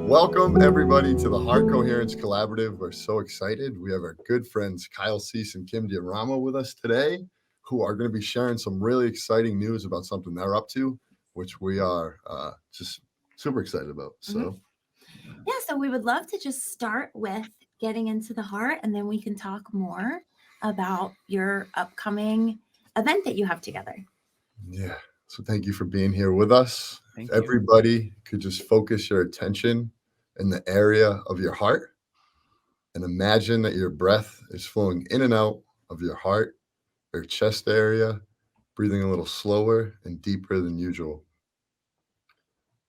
Welcome, everybody, to the Heart Coherence Collaborative. We're so excited. We have our good friends Kyle Cease and Kim Diorama with us today, who are going to be sharing some really exciting news about something they're up to, which we are just super excited about. So we would love to just start with getting into the heart, and then we can talk more about your upcoming event that you have together. Yeah. So thank you for being here with us. Thank If you. everybody could just focus your attention in the area of your heart and imagine that your breath is flowing in and out of your heart, your chest area, breathing a little slower and deeper than usual.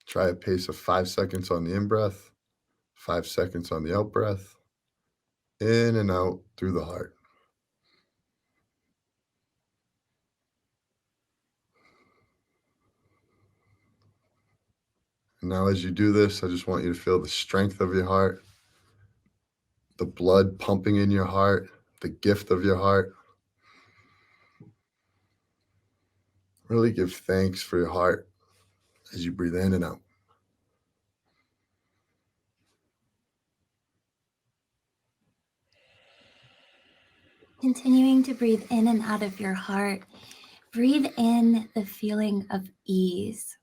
Try a pace of 5 seconds on the in-breath, 5 seconds on the out-breath, in and out through the heart. And now as you do this, I just want you to feel the strength of your heart, the blood pumping in your heart, the gift of your heart. Really give thanks for your heart as you breathe in and out. Continuing to breathe in and out of your heart, breathe in the feeling of ease.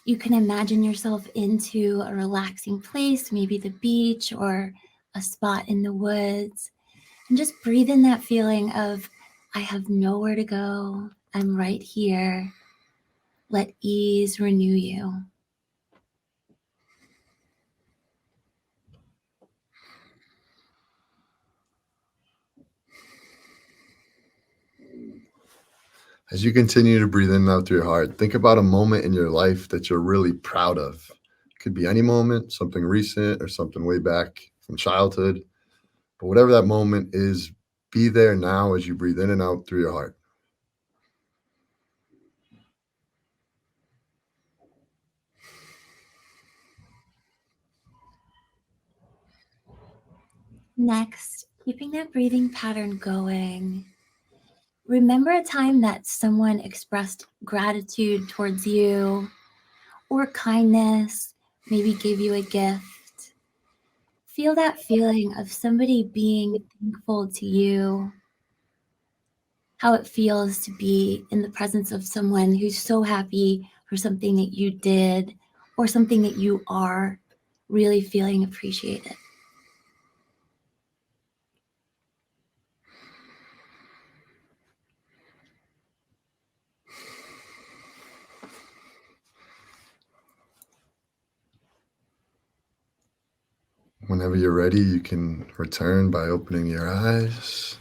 You can imagine yourself into a relaxing place, maybe the beach or a spot in the woods, and just breathe in that feeling of, I have nowhere to go, I'm right here. Let ease renew you. As you continue to breathe in and out through your heart, think about a moment in your life that you're really proud of. It could be any moment, something recent or something way back from childhood. But whatever that moment is, be there now as you breathe in and out through your heart. Next, keeping that breathing pattern going, remember a time that someone expressed gratitude towards you or kindness, maybe gave you a gift. Feel that feeling of somebody being thankful to you, how it feels to be in the presence of someone who's so happy for something that you did or something that you are, really feeling appreciated. Whenever you're ready, you can return by opening your eyes.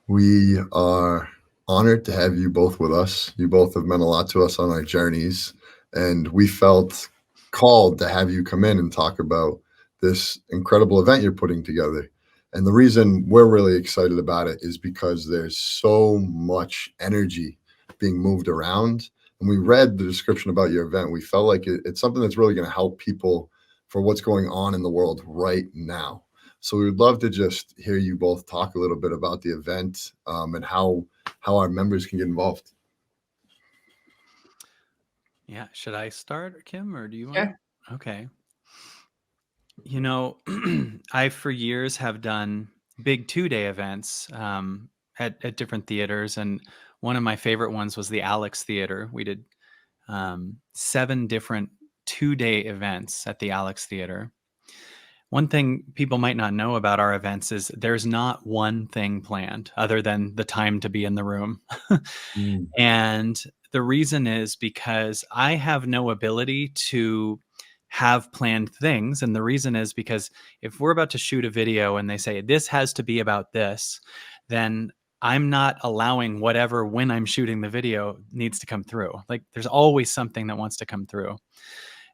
We are honored to have you both with us. You both have meant a lot to us on our journeys, and we felt called to have you come in and talk about this incredible event you're putting together. And the reason we're really excited about it is because there's so much energy being moved around. And we read the description about your event. We felt like it's something that's really going to help people for what's going on in the world right now. So we would love to just hear you both talk a little bit about the event and how our members can get involved. Yeah. Should I start, Kim, or do you want? Sure. Okay. You know, I for years have done big 2-day events at different theaters, and one of my favorite ones was the Alex Theater. We did 7 different 2-day events at the Alex Theater. One thing people might not know about our events is there's not one thing planned other than the time to be in the room. And the reason is because I have no ability to have planned things. And the reason is because if we're about to shoot a video and they say, this has to be about this, then I'm not allowing whatever, when I'm shooting the video, needs to come through. Like there's always something that wants to come through.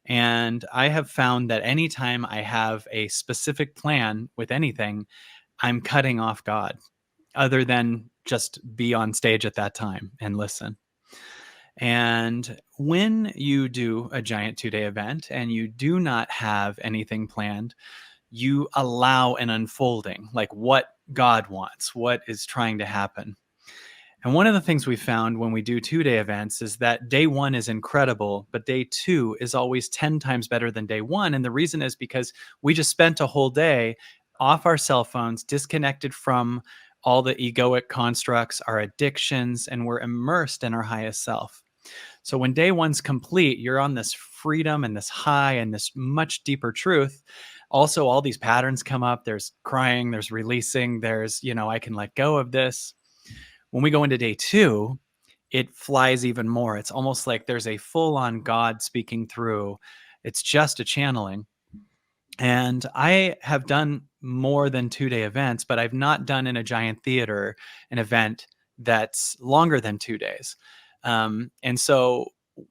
And I have found that anytime I have a specific plan with anything, I'm cutting off God, other than just be on stage at that time and listen. And when you do a giant 2-day event and you do not have anything planned, you allow an unfolding, like what God wants, what is trying to happen. And one of the things we found when we do 2-day events is that day 1 is incredible, but day 2 is always 10 times better than day 1. And the reason is because we just spent a whole day off our cell phones, disconnected from all the egoic constructs, our addictions, and we're immersed in our highest self. So when day 1's complete, you're on this freedom and this high and this much deeper truth. Also, all these patterns come up. There's crying, there's releasing, there's, I can let go of this. When we go into day 2, it flies even more. It's almost like there's a full-on God speaking through. It's just a channeling. And I have done more than 2-day events, but I've not done in a giant theater an event that's longer than 2 days. And so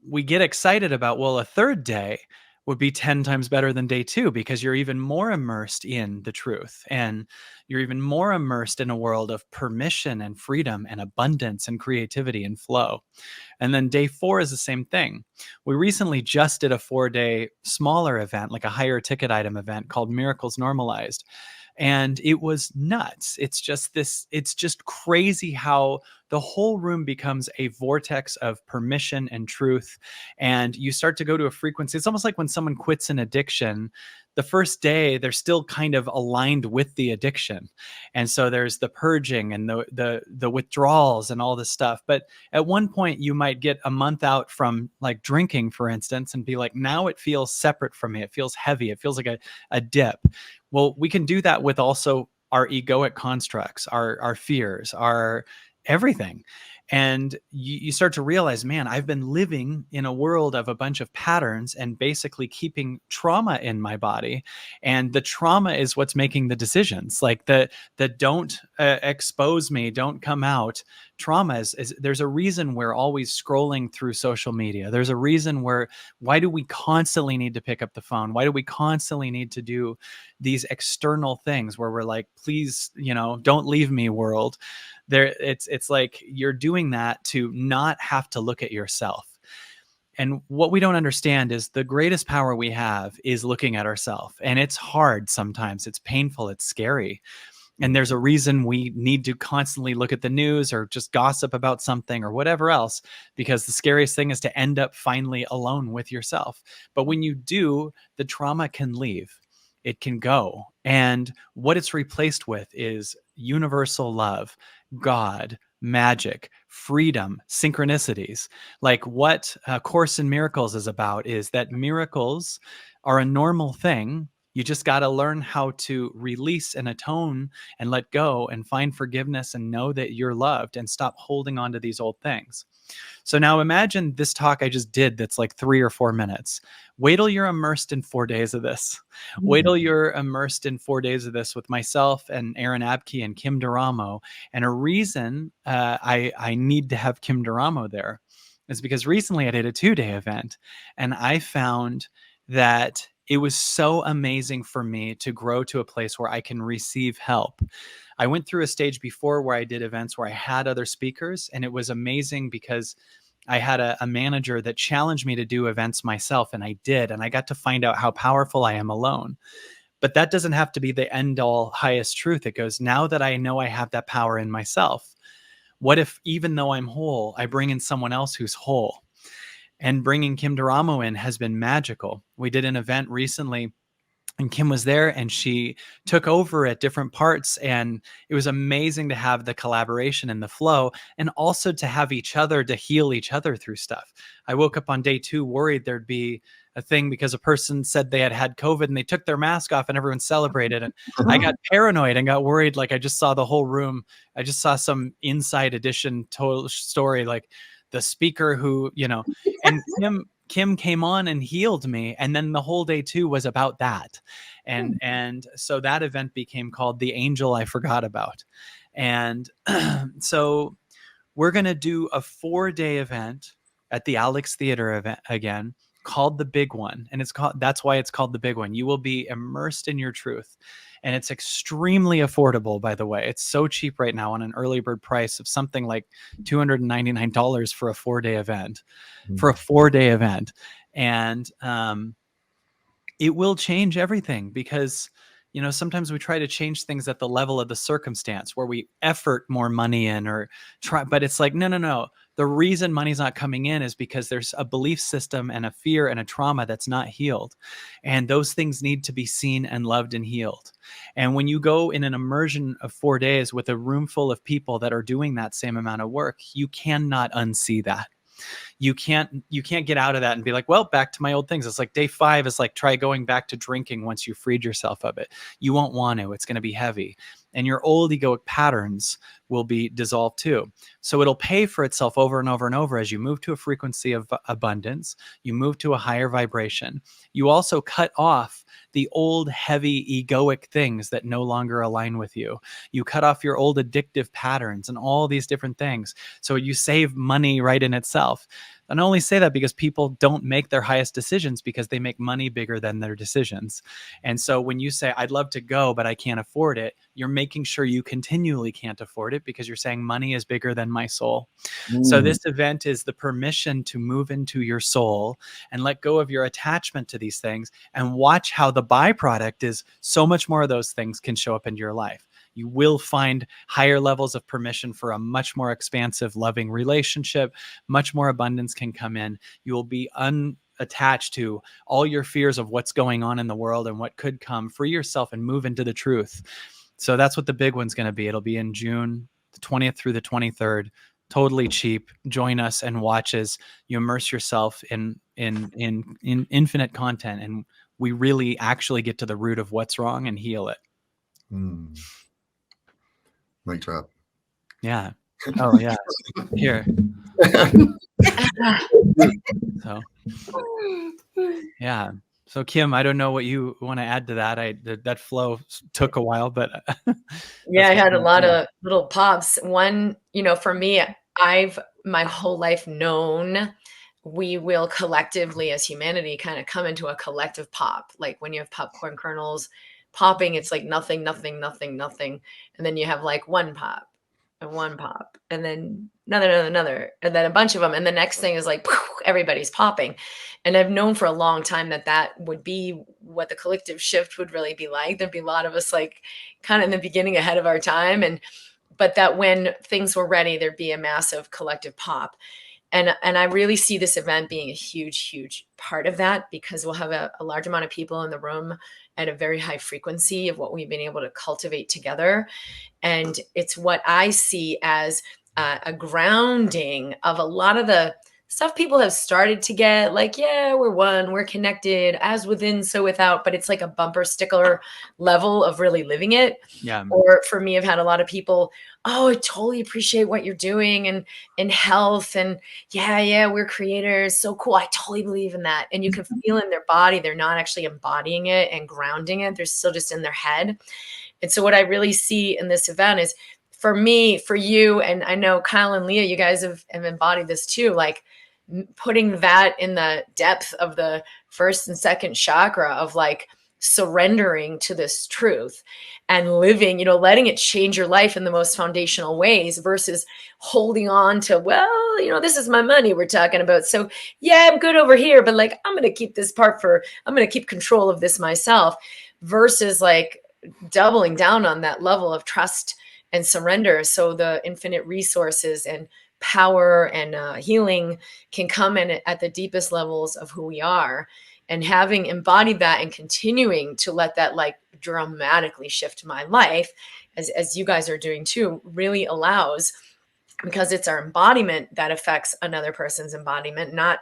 we get excited about, well, a third day would be 10 times better than day 2 because you're even more immersed in the truth, and you're even more immersed in a world of permission and freedom and abundance and creativity and flow. And then day 4 is the same thing. We recently just did a 4-day smaller event, like a higher ticket item event called Miracles Normalized. And it was nuts. It's just crazy how the whole room becomes a vortex of permission and truth. And you start to go to a frequency. It's almost like when someone quits an addiction, the first day they're still kind of aligned with the addiction. And so there's the purging and the withdrawals and all this stuff. But at one point you might get a month out from like drinking, for instance, and be like, now it feels separate from me. It feels heavy. It feels like a dip. Well, we can do that with also our egoic constructs, our fears, our everything. And you start to realize, man, I've been living in a world of a bunch of patterns and basically keeping trauma in my body. And the trauma is what's making the decisions. Like the don't expose me, don't come out. Trauma is there's a reason we're always scrolling through social media. There's a reason why do we constantly need to pick up the phone? Why do we constantly need to do these external things where we're like, please, don't leave me, world. It's like you're doing that to not have to look at yourself. And what we don't understand is the greatest power we have is looking at ourselves. And it's hard sometimes. It's painful. It's scary. And there's a reason we need to constantly look at the news or just gossip about something or whatever else, because the scariest thing is to end up finally alone with yourself. But when you do, the trauma can leave. It can go. And what it's replaced with is universal love, God, magic, freedom, synchronicities. Like what Course in Miracles is about is that miracles are a normal thing. You just got to learn how to release and atone and let go and find forgiveness and know that you're loved and stop holding on to these old things. So now imagine this talk I just did that's like 3 or 4 minutes. Wait till you're immersed in 4 days of this. Wait till you're immersed in 4 days of this with myself and Aaron Abke and Kim Duramo. And a reason I need to have Kim Duramo there is because recently I did a 2-day event and I found that it was so amazing for me to grow to a place where I can receive help. I went through a stage before where I did events where I had other speakers, and it was amazing because I had a manager that challenged me to do events myself, and I did, and I got to find out how powerful I am alone. But that doesn't have to be the end-all highest truth. It goes, now that I know I have that power in myself, what if even though I'm whole, I bring in someone else who's whole? And bringing Kim Duramo in has been magical. We did an event recently and Kim was there and she took over at different parts. And it was amazing to have the collaboration and the flow, and also to have each other to heal each other through stuff. I woke up on day 2 worried there'd be a thing because a person said they had COVID and they took their mask off and everyone celebrated. And I got paranoid and got worried. Like I just saw the whole room. I just saw some Inside Edition total story, like the speaker who, and Kim came on and healed me. And then the whole day 2 was about that. And so that event became called The Angel I Forgot About. And so we're going to do a 4-day event at the Alex Theater event again, called The Big One. And that's why it's called The Big One. You will be immersed in your truth. And it's extremely affordable, by the way. It's so cheap right now on an early bird price of something like $299 for a 4-day event. And it will change everything, because sometimes we try to change things at the level of the circumstance where we effort more money in or try, but it's like, no. The reason money's not coming in is because there's a belief system and a fear and a trauma that's not healed. And those things need to be seen and loved and healed. And when you go in an immersion of 4 days with a room full of people that are doing that same amount of work, you cannot unsee that. You can't get out of that and be like, well, back to my old things. It's like day 5 is like, try going back to drinking once you freed yourself of it. You won't want to. It's going to be heavy. And your old egoic patterns will be dissolved too. So it'll pay for itself over and over and over as you move to a frequency of abundance, you move to a higher vibration. You also cut off the old heavy egoic things that no longer align with you. You cut off your old addictive patterns and all these different things. So you save money right in itself. And I only say that because people don't make their highest decisions because they make money bigger than their decisions. And so when you say, I'd love to go, but I can't afford it, you're making sure you continually can't afford it because you're saying money is bigger than my soul. So this event is the permission to move into your soul and let go of your attachment to these things and watch how the byproduct is so much more of those things can show up into your life. You will find higher levels of permission for a much more expansive, loving relationship. Much more abundance can come in. You will be unattached to all your fears of what's going on in the world and what could come. Free yourself and move into the truth. So that's what the big one's going to be. It'll be in June the 20th through the 23rd. Totally cheap. Join us and watch as you immerse yourself in infinite content, and we really actually get to the root of what's wrong and heal it. Mic drop. Yeah. Oh yeah. Here. So yeah. So Kim, I don't know what you want to add to that. That flow took a while, but yeah, I had a lot of little pops. One, for me, I've my whole life known we will collectively as humanity kind of come into a collective pop. Like when you have popcorn kernels popping, it's like nothing, nothing, nothing, nothing. And then you have like one pop and then another, and then a bunch of them. And the next thing is like, everybody's popping. And I've known for a long time that would be what the collective shift would really be like. There'd be a lot of us like kind of in the beginning ahead of our time. But that when things were ready, there'd be a massive collective pop. And I really see this event being a huge, huge part of that, because we'll have a large amount of people in the room at a very high frequency of what we've been able to cultivate together. And it's what I see as a grounding of a lot of the stuff people have started to get, like, yeah, we're one, we're connected, as within, so without, but it's like a bumper sticker level of really living it. Yeah. Or for me, I've had a lot of people, oh, I totally appreciate what you're doing and in health. And yeah, we're creators. So cool. I totally believe in that. And you can feel in their body, they're not actually embodying it and grounding it. They're still just in their head. And so what I really see in this event is, for me, for you, and I know Kyle and Leah, you guys have embodied this too, like putting that in the depth of the first and second chakra of like surrendering to this truth and living, letting it change your life in the most foundational ways versus holding on to, well, this is my money we're talking about. So yeah, I'm good over here, but like, I'm going to keep this part I'm going to keep control of this myself, versus like doubling down on that level of trust and surrender. So the infinite resources and power and healing can come in at the deepest levels of who we are. And having embodied that and continuing to let that like dramatically shift my life, as you guys are doing too, really allows, because it's our embodiment that affects another person's embodiment, not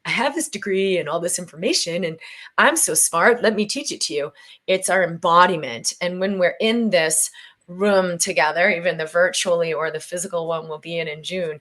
I have this degree and all this information and I'm so smart, let me teach it to you. It's our embodiment. And when we're in this room together, even the virtually or the physical one we'll be in June,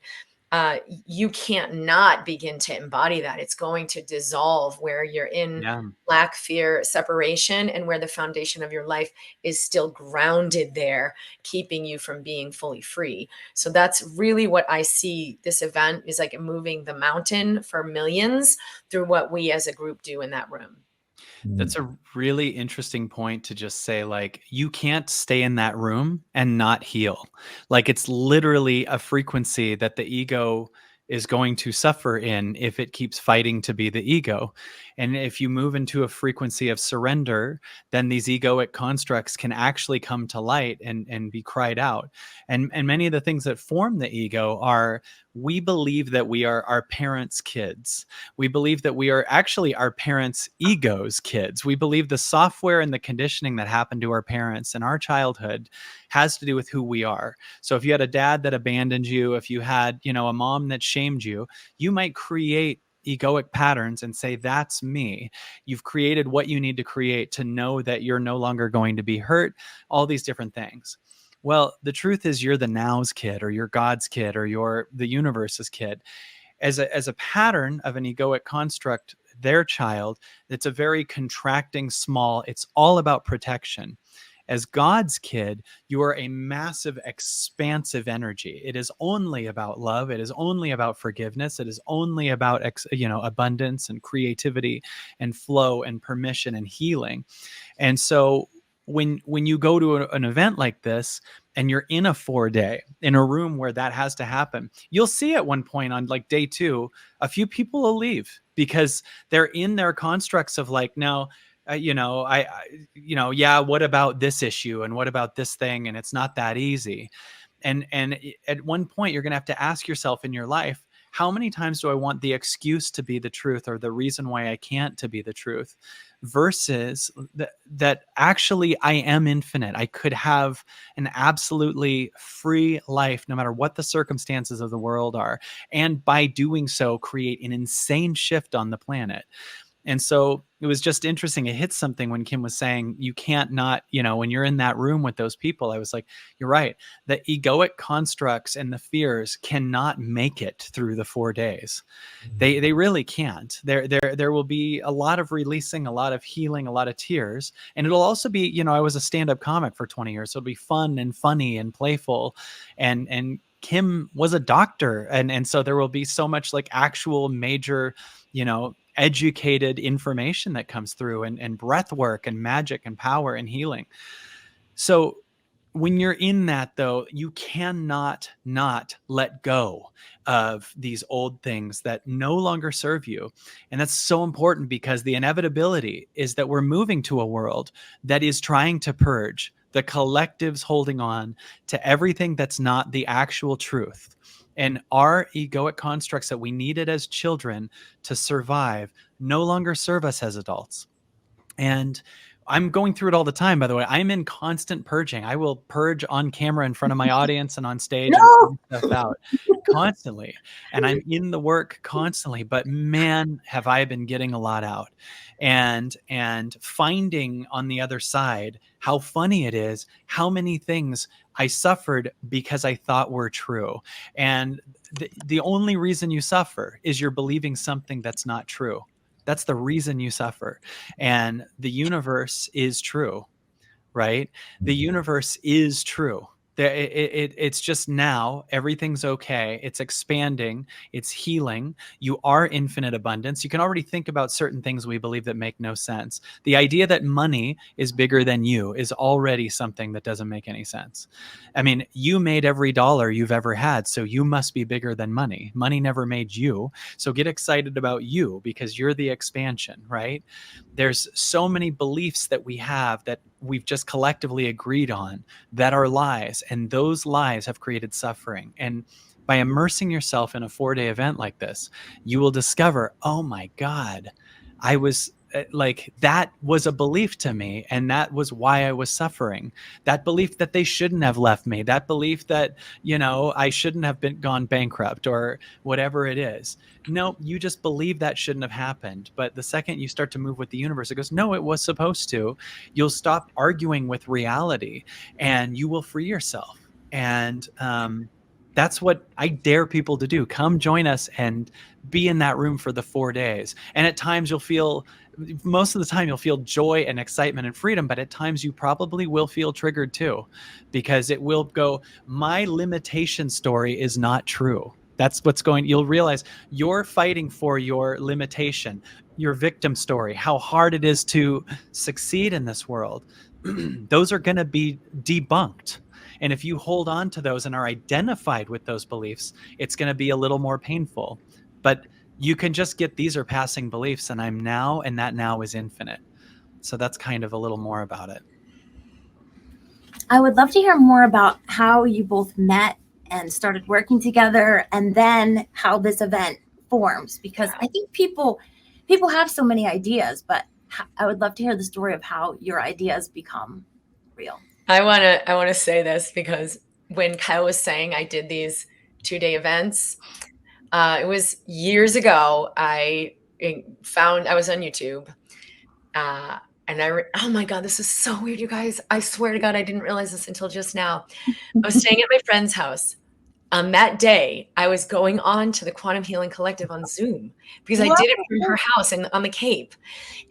you can't not begin to embody that. It's going to dissolve where you're in lack, fear, separation, and where the foundation of your life is still grounded there, keeping you from being fully free. So that's really what I see. This event is like moving the mountain for millions through what we as a group do in that room. That's a really interesting point to just say, like, you can't stay in that room and not heal. Like, it's literally a frequency that the ego is going to suffer in if it keeps fighting to be the ego. And if you move into a frequency of surrender, then these egoic constructs can actually come to light and be cried out. And many of the things that form the ego are, we believe that we are our parents' kids. We believe that we are actually our parents' ego's kids. We believe the software and the conditioning that happened to our parents in our childhood has to do with who we are. So if you had a dad that abandoned you, if you had, a mom that shamed you, you might create egoic patterns and say, that's me. You've created what you need to create to know that you're no longer going to be hurt, all these different things. Well, the truth is you're the now's kid, or you're God's kid, or you're the universe's kid. As a pattern of an egoic construct, their child, it's a very contracting, small, it's all about protection. As God's kid, you are a massive, expansive energy. It is only about love. It is only about forgiveness. It is only about abundance and creativity and flow and permission and healing. And so when you go to an event like this and you're in a 4-day in a room where that has to happen, you'll see at one point on like day 2, a few people will leave because they're in their constructs of like, no, yeah, what about this issue and what about this thing? And it's not that easy. And at one point you're going to have to ask yourself in your life, how many times do I want the excuse to be the truth, or the reason why I can't to be the truth, versus that actually I am infinite. I could have an absolutely free life no matter what the circumstances of the world are. And by doing so, create an insane shift on the planet. And so it was just interesting. It hit something when Kim was saying, you can't not, when you're in that room with those people, I was like, you're right. The egoic constructs and the fears cannot make it through the 4 days. They really can't. There will be a lot of releasing, a lot of healing, a lot of tears. And it'll also be, I was a stand-up comic for 20 years. So it'll be fun and funny and playful. And Kim was a doctor. And so there will be so much like actual major, educated information that comes through, and breath work and magic and power and healing. So when you're in that, though, you cannot not let go of these old things that no longer serve you. And that's so important, because the inevitability is that we're moving to a world that is trying to purge the collectives holding on to everything that's not the actual truth. And our egoic constructs that we needed as children to survive no longer serve us as adults. And I'm going through it all the time, by the way. I'm in constant purging. I will purge on camera in front of my audience and on stage and point stuff out constantly. And I'm in the work constantly, but man, have I been getting a lot out. And finding on the other side how funny it is, how many things I suffered because I thought were true. And the only reason you suffer is you're believing something that's not true. That's the reason you suffer. And the universe is true, right? The universe is true. It's just now everything's okay. It's expanding. It's healing. You are infinite abundance. You can already think about certain things we believe that make no sense. The idea that money is bigger than you is already something that doesn't make any sense. I mean, you made every dollar you've ever had, so you must be bigger than money. Money never made you. So get excited about you, because you're the expansion, right? There's so many beliefs that we have that we've just collectively agreed on that are lies, and those lies have created suffering. And by immersing yourself in a 4-day event like this, you will discover, oh my God, I was like, that was a belief to me, and that was why I was suffering. That belief that they shouldn't have left me, that belief that, I shouldn't have gone bankrupt, or whatever it is. No, you just believe that shouldn't have happened. But the second you start to move with the universe, it goes, no, it was supposed to. You'll stop arguing with reality, and you will free yourself. And that's what I dare people to do. Come join us and be in that room for the 4 days. And at times most of the time you'll feel joy and excitement and freedom, but at times you probably will feel triggered too, because it will go, my limitation story is not true. That's you'll realize you're fighting for your limitation, your victim story, how hard it is to succeed in this world. those are going to be debunked. And if you hold on to those and are identified with those beliefs, it's going to be a little more painful. But you can just get, these are passing beliefs, and I'm now, and that now is infinite. So that's kind of a little more about it. I would love to hear more about how you both met and started working together, and then how this event forms, because I think people have so many ideas, but I would love to hear the story of how your ideas become real. I want to say this because when Kyle was saying I did these 2-day events, it was years ago. I was on YouTube, and oh my God, this is so weird, you guys. I swear to God, I didn't realize this until just now. I was staying at my friend's house. On that day, I was going on to the Quantum Healing Collective on Zoom because I did it from her house and on the Cape.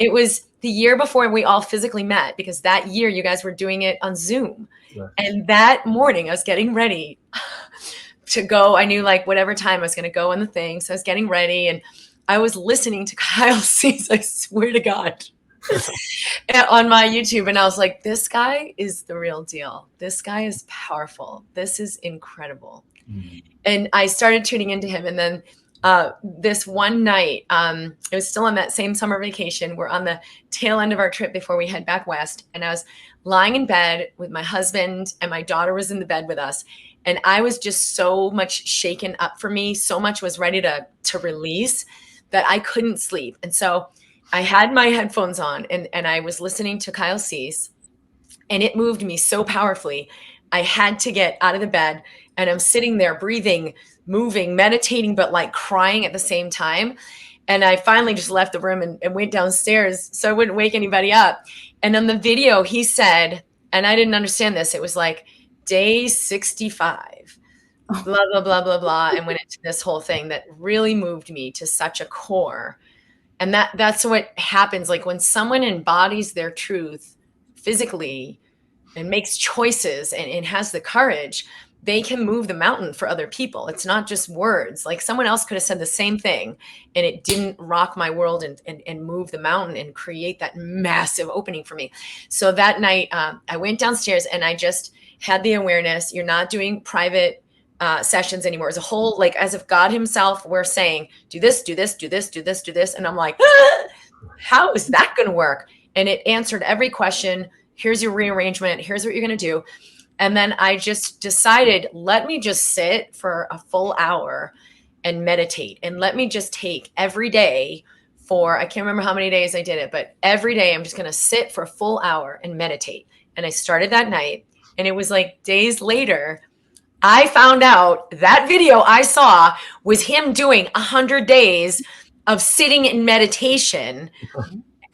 It was the year before we all physically met, because that year you guys were doing it on Zoom. Yeah. And that morning I was getting ready to go. I knew like whatever time I was going to go on the thing. So I was getting ready and I was listening to Kyle Cease, I swear to God, on my YouTube. And I was like, this guy is the real deal. This guy is powerful. This is incredible. Mm-hmm. And I started tuning into him. And then this one night, it was still on that same summer vacation. We're on the tail end of our trip before we head back west. And I was lying in bed with my husband, and my daughter was in the bed with us. And I was just so much shaken up for me. So much was ready to release that I couldn't sleep. And so I had my headphones on and I was listening to Kyle Cease, and it moved me so powerfully. I had to get out of the bed, and I'm sitting there breathing, moving, meditating, but like crying at the same time. And I finally just left the room and went downstairs so I wouldn't wake anybody up. And on the video, he said, and I didn't understand this, it was like day 65, blah, blah, blah, blah, blah, and went into this whole thing that really moved me to such a core. And that's what happens. Like when someone embodies their truth physically and makes choices and has the courage, they can move the mountain for other people. It's not just words. Like someone else could have said the same thing and it didn't rock my world and move the mountain and create that massive opening for me. So that night I went downstairs and I just had the awareness, you're not doing private sessions anymore. As a whole, like as if God himself were saying, do this, do this, do this, do this, do this. And I'm like, how is that going to work? And it answered every question. Here's your rearrangement. Here's what you're going to do. And then I just decided, let me just sit for a full hour and meditate. And let me just take every day for, I can't remember how many days I did it, but every day I'm just going to sit for a full hour and meditate. And I started that night. And it was like days later, I found out that video I saw was him doing 100 days of sitting in meditation.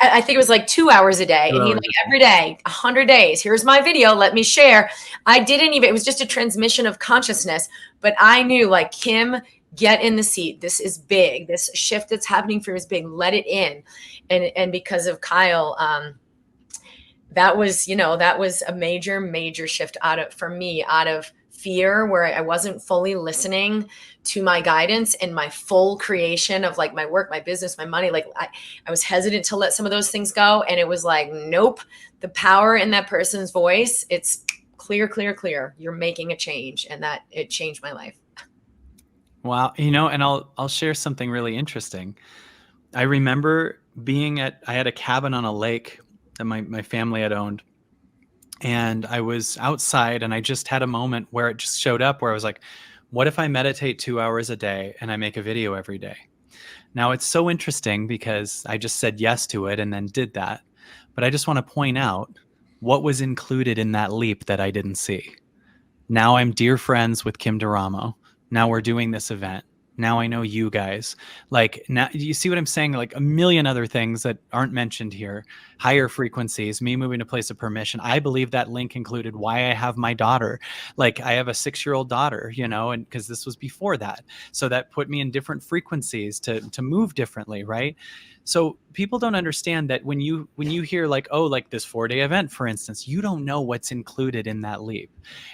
I think it was like 2 hours a day. And he like every day, 100 days, here's my video, let me share. It was just a transmission of consciousness, but I knew like, Kim, get in the seat. This is big. This shift that's happening for you is big. Let it in. And because of Kyle, that was a major, major shift out of fear, where I wasn't fully listening to my guidance and my full creation of like my work, my business, my money. Like I was hesitant to let some of those things go. And it was like, nope, the power in that person's voice, it's clear, clear, clear. You're making a change. And that it changed my life. Wow. And I'll share something really interesting. I remember I had a cabin on a lake that my family had owned. And I was outside and I just had a moment where it just showed up where I was like, what if I meditate 2 hours a day and I make a video every day? Now it's so interesting because I just said yes to it and then did that. But I just want to point out what was included in that leap that I didn't see. Now I'm dear friends with Kim Duramo. Now we're doing this event. Now I know you guys. Like, now you see what I'm saying? Like a million other things that aren't mentioned here. Higher frequencies, me moving to a place of permission. I believe that link included why I have my daughter. Like I have a 6-year-old daughter, and because this was before that. So that put me in different frequencies to move differently, right? So people don't understand that when you hear like, oh, like this 4-day event, for instance, you don't know what's included in that leap.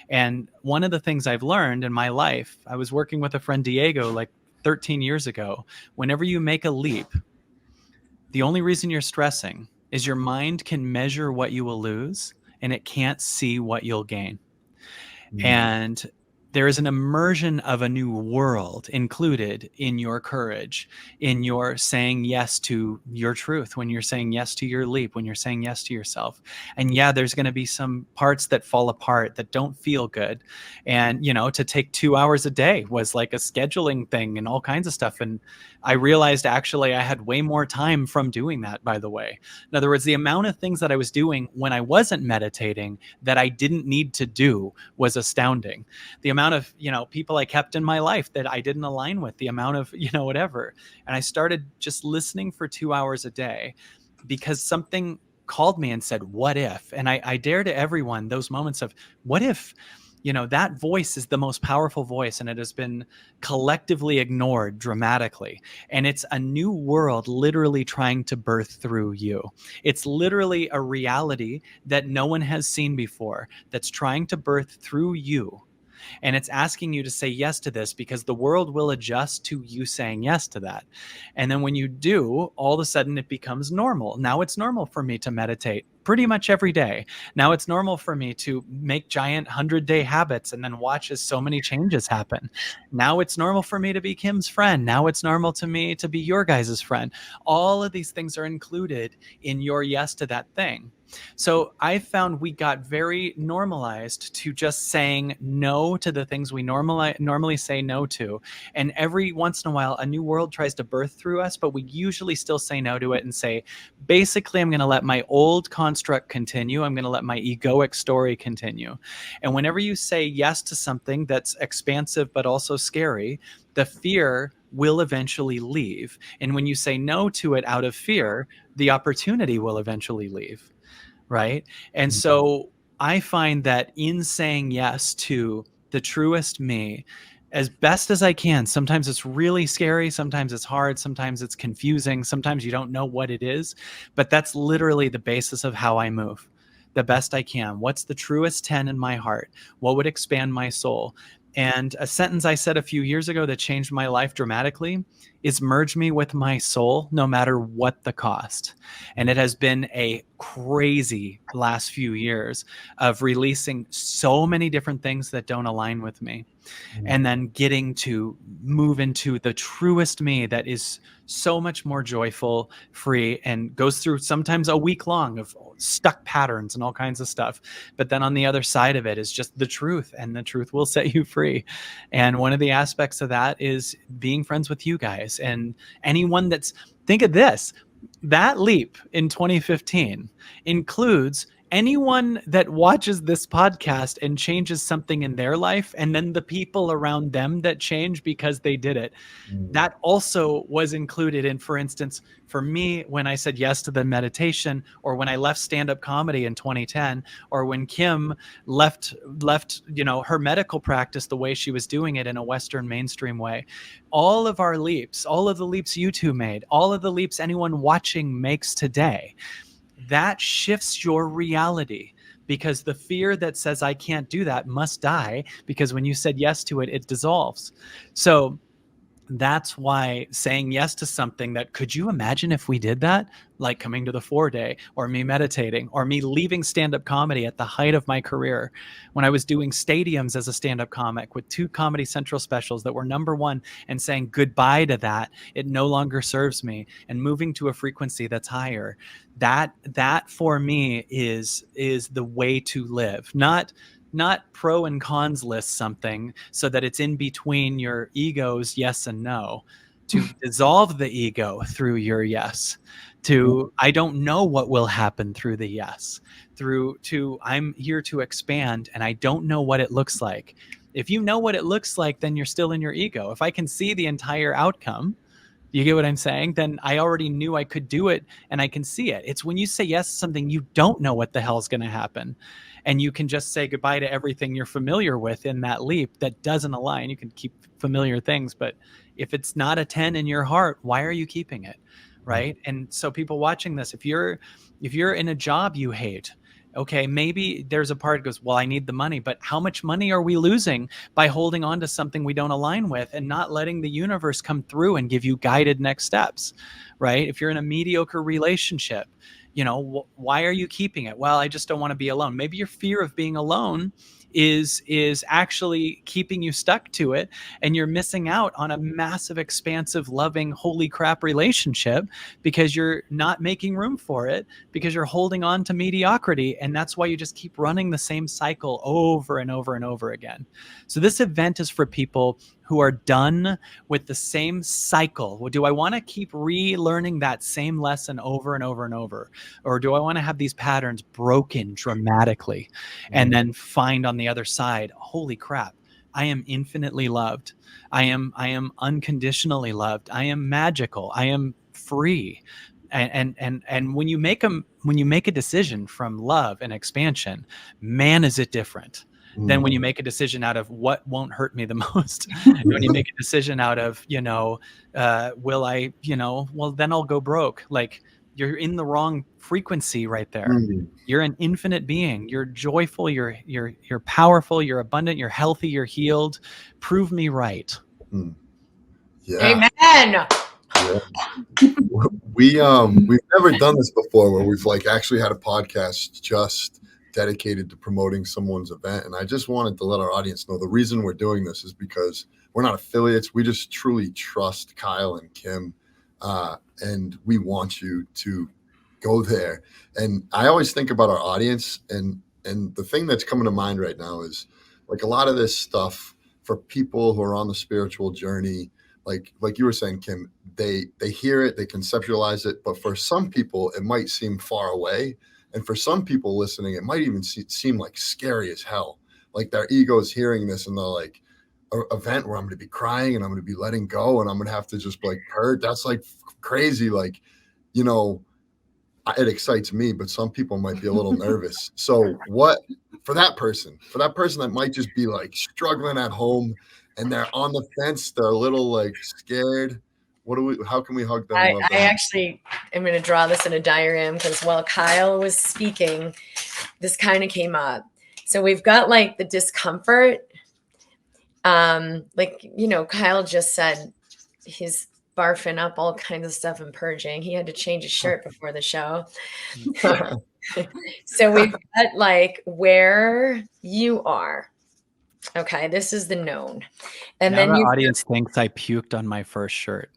And one of the things I've learned in my life, I was working with a friend, Diego, like 13 years ago. Whenever you make a leap, the only reason you're stressing is your mind can measure what you will lose and it can't see what you'll gain. Mm. And there is an immersion of a new world included in your courage, in your saying yes to your truth, when you're saying yes to your leap, when you're saying yes to yourself. And yeah, there's going to be some parts that fall apart that don't feel good. And, you know, to take 2 hours a day was like a scheduling thing and all kinds of stuff. And I realized actually I had way more time from doing that, by the way. In other words, the amount of things that I was doing when I wasn't meditating that I didn't need to do was astounding. The amount of, you know, people I kept in my life that I didn't align with, the amount of, you know, whatever. And I started just listening for 2 hours a day because something called me and said, what if? And I dare to everyone those moments of what if, you know, that voice is the most powerful voice, and it has been collectively ignored dramatically. And it's a new world literally trying to birth through you. It's literally a reality that no one has seen before that's trying to birth through you. And it's asking you to say yes to this because the world will adjust to you saying yes to that. And then when you do, all of a sudden it becomes normal. Now it's normal for me to meditate pretty much every day. Now it's normal for me to make giant 100-day habits and then watch as so many changes happen. Now it's normal for me to be Kim's friend. Now it's normal to me to be your guys' friend. All of these things are included in your yes to that thing. So I found we got very normalized to just saying no to the things we normally say no to. And every once in a while, a new world tries to birth through us, but we usually still say no to it and say, basically, I'm going to let my old construct continue. I'm going to let my egoic story continue. And whenever you say yes to something that's expansive but also scary, the fear will eventually leave. And when you say no to it out of fear, the opportunity will eventually leave. Right. And so I find that in saying yes to the truest me, as best as I can, sometimes it's really scary, sometimes it's hard, sometimes it's confusing, sometimes you don't know what it is, but that's literally the basis of how I move the best I can. What's the truest 10 in my heart? What would expand my soul? And a sentence I said a few years ago that changed my life dramatically is merge me with my soul, no matter what the cost. And it has been a crazy last few years of releasing so many different things that don't align with me. And then getting to move into the truest me that is so much more joyful, free, and goes through sometimes a week long of stuck patterns and all kinds of stuff. But then on the other side of it is just the truth, and the truth will set you free. And one of the aspects of that is being friends with you guys and anyone that's, think of this, that leap in 2015 includes anyone that watches this podcast and changes something in their life, and then the people around them that change because they did it. That also was included in, for instance, for me, when I said yes to the meditation, or when I left stand-up comedy in 2010, or when Kim left, you know, her medical practice the way she was doing it in a Western mainstream way. All of our leaps, all of the leaps you two made, all of the leaps anyone watching makes today, that shifts your reality, because the fear that says I can't do that must die, because when you said yes to it, it dissolves. So that's why saying yes to something that, could you imagine if we did that? Like coming to the 4-day, or me meditating, or me leaving stand-up comedy at the height of my career, when I was doing stadiums as a stand-up comic with 2 Comedy Central specials that were #1, and saying goodbye to that, it no longer serves me, and moving to a frequency that's higher. That for me is the way to live. Not pro and cons list something so that it's in between your ego's yes and no, to dissolve the ego through your yes, to I don't know what will happen through the yes, through to I'm here to expand and I don't know what it looks like. If you know what it looks like, then you're still in your ego. If I can see the entire outcome, you get what I'm saying? Then I already knew I could do it and I can see it. It's when you say yes to something, you don't know what the hell's going to happen. And you can just say goodbye to everything you're familiar with in that leap that doesn't align. You can keep familiar things, but if it's not a 10 in your heart, why are you keeping it? Right? And so people watching this, if you're in a job you hate, okay, maybe there's a part that goes, well, I need the money, but how much money are we losing by holding on to something we don't align with and not letting the universe come through and give you guided next steps, right? If you're in a mediocre relationship, why are you keeping it? Well, I just don't want to be alone. Maybe your fear of being alone is actually keeping you stuck to it, and you're missing out on a massive, expansive, loving, holy crap relationship because you're not making room for it, because you're holding on to mediocrity. And that's why you just keep running the same cycle over and over and over again. So this event is for people who are done with the same cycle. Do I want to keep relearning that same lesson over and over and over? Or do I want to have these patterns broken dramatically and then find on the other side, holy crap, I am infinitely loved. I am unconditionally loved. I am magical. I am free. And when you make a decision from love and expansion, man, is it different than when you make a decision out of what won't hurt me the most. When you make a decision out of, will I, well, then I'll go broke. Like, you're in the wrong frequency right there. You're an infinite being. You're joyful. You're powerful. You're abundant. You're healthy. You're healed. Prove me right. Yeah. Amen. Yeah. We've never done this before, where we've actually had a podcast just dedicated to promoting someone's event. And I just wanted to let our audience know the reason we're doing this is because we're not affiliates. We just truly trust Kyle and Kim, and we want you to go there. And I always think about our audience, and the thing that's coming to mind right now is a lot of this stuff for people who are on the spiritual journey, like you were saying, Kim, they hear it, they conceptualize it, but for some people it might seem far away. And for some people listening, it might even seem scary as hell. Their ego is hearing this and they're like, an event where I'm going to be crying and I'm going to be letting go and I'm going to have to just hurt. That's crazy. It excites me, but some people might be a little nervous. So what, for that person that might just be struggling at home and they're on the fence, they're a little scared. How can we hug them? I actually am going to draw this in a diagram because while Kyle was speaking, this kind of came up. So we've got the discomfort. Kyle just said he's barfing up all kinds of stuff and purging. He had to change his shirt before the show. So we've got where you are. Okay, this is the known. And now then the audience thinks I puked on my first shirt.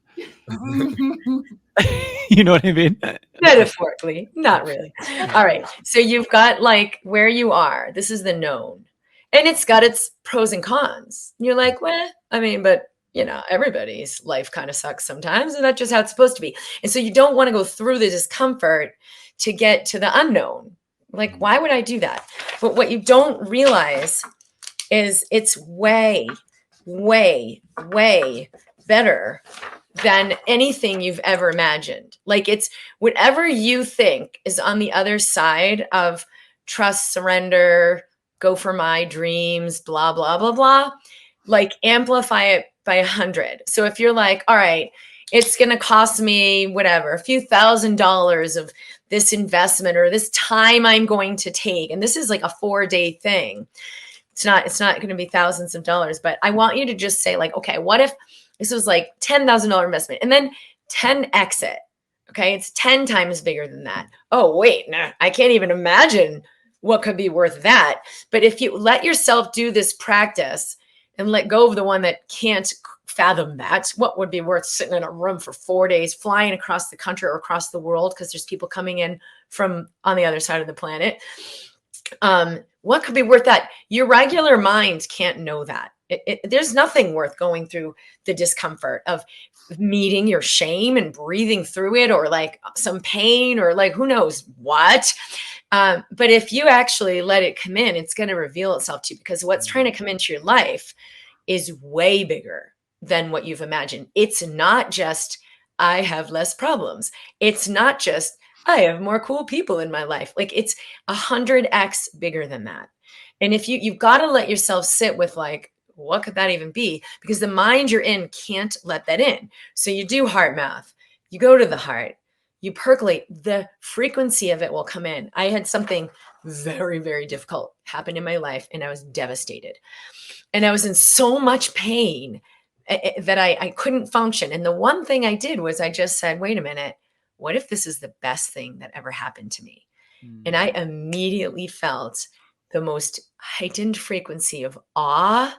You know what I mean? Metaphorically, not really. All right. So you've got where you are. This is the known. And it's got its pros and cons. You're like, well, I mean, but everybody's life kind of sucks sometimes, and that's just how it's supposed to be. And so you don't want to go through the discomfort to get to the unknown. Why would I do that? But what you don't realize is it's way, way, way better than anything you've ever imagined. It's whatever you think is on the other side of trust, surrender, go for my dreams, blah, blah, blah, blah. Amplify it by 100. So if you're all right, it's going to cost me whatever, a few $1,000s of this investment or this time I'm going to take. And this is a 4-day thing. It's not going to be thousands of dollars, but I want you to just say okay, what if this was $10,000 investment and then 10x it? Okay. It's 10 times bigger than that. Oh, wait, no, I can't even imagine what could be worth that. But if you let yourself do this practice and let go of the one that can't fathom that, what would be worth sitting in a room for 4 days, flying across the country or across the world, because there's people coming in from on the other side of the planet. What could be worth that? Your regular mind can't know that. There's nothing worth going through the discomfort of meeting your shame and breathing through it, or some pain, or who knows what. But if you actually let it come in, it's going to reveal itself to you, because what's trying to come into your life is way bigger than what you've imagined. It's not just, I have less problems. It's not just, I have more cool people in my life. It's 100x bigger than that. And if you've got to let yourself sit with what could that even be? Because the mind you're in can't let that in. So you do heart math, you go to the heart, you percolate, the frequency of it will come in. I had something very, very difficult happen in my life, and I was devastated. And I was in so much pain that I couldn't function. And the one thing I did was I just said, wait a minute, what if this is the best thing that ever happened to me? Mm. And I immediately felt the most heightened frequency of awe,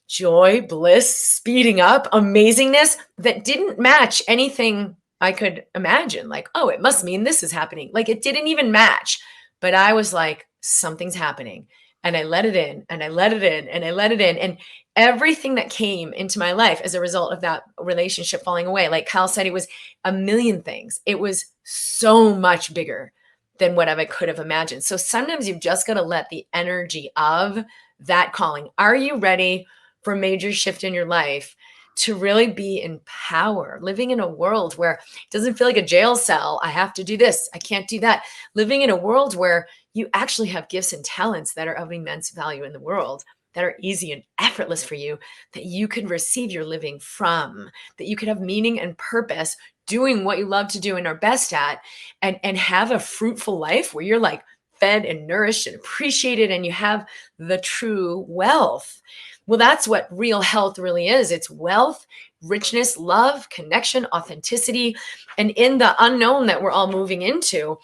joy, bliss, speeding up, amazingness that didn't match anything I could imagine. Like, oh, it must mean this is happening. Like, it didn't even match. But I was like, something's happening. And I let it in, and I let it in, and I let it in. And everything that came into my life as a result of that relationship falling away, like Kyle said, it was a million things. It was so much bigger than what I could have imagined. So sometimes you've just got to let the energy of that calling. Are you ready for a major shift in your life to really be in power, living in a world where it doesn't feel like a jail cell? I have to do this, I can't do that. Living in a world where you actually have gifts and talents that are of immense value in the world, that are easy and effortless for you, that you could receive your living from, that you could have meaning and purpose doing what you love to do and are best at, and have a fruitful life where you're like fed and nourished and appreciated, and you have the true wealth. Well, that's what real health really is. It's wealth, richness, love, connection, authenticity. And in the unknown that we're all moving into,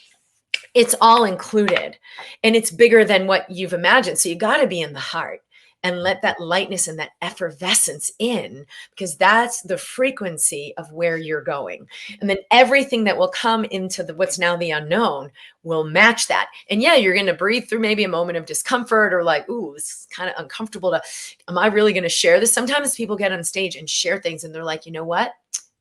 it's all included, and it's bigger than what you've imagined. So you got to be in the heart and let that lightness and that effervescence in, because that's the frequency of where you're going. And then everything that will come into what's now the unknown will match that. And yeah, you're going to breathe through maybe a moment of discomfort, or like, ooh, this is kind of uncomfortable am I really going to share this? Sometimes people get on stage and share things and they're like, you know what?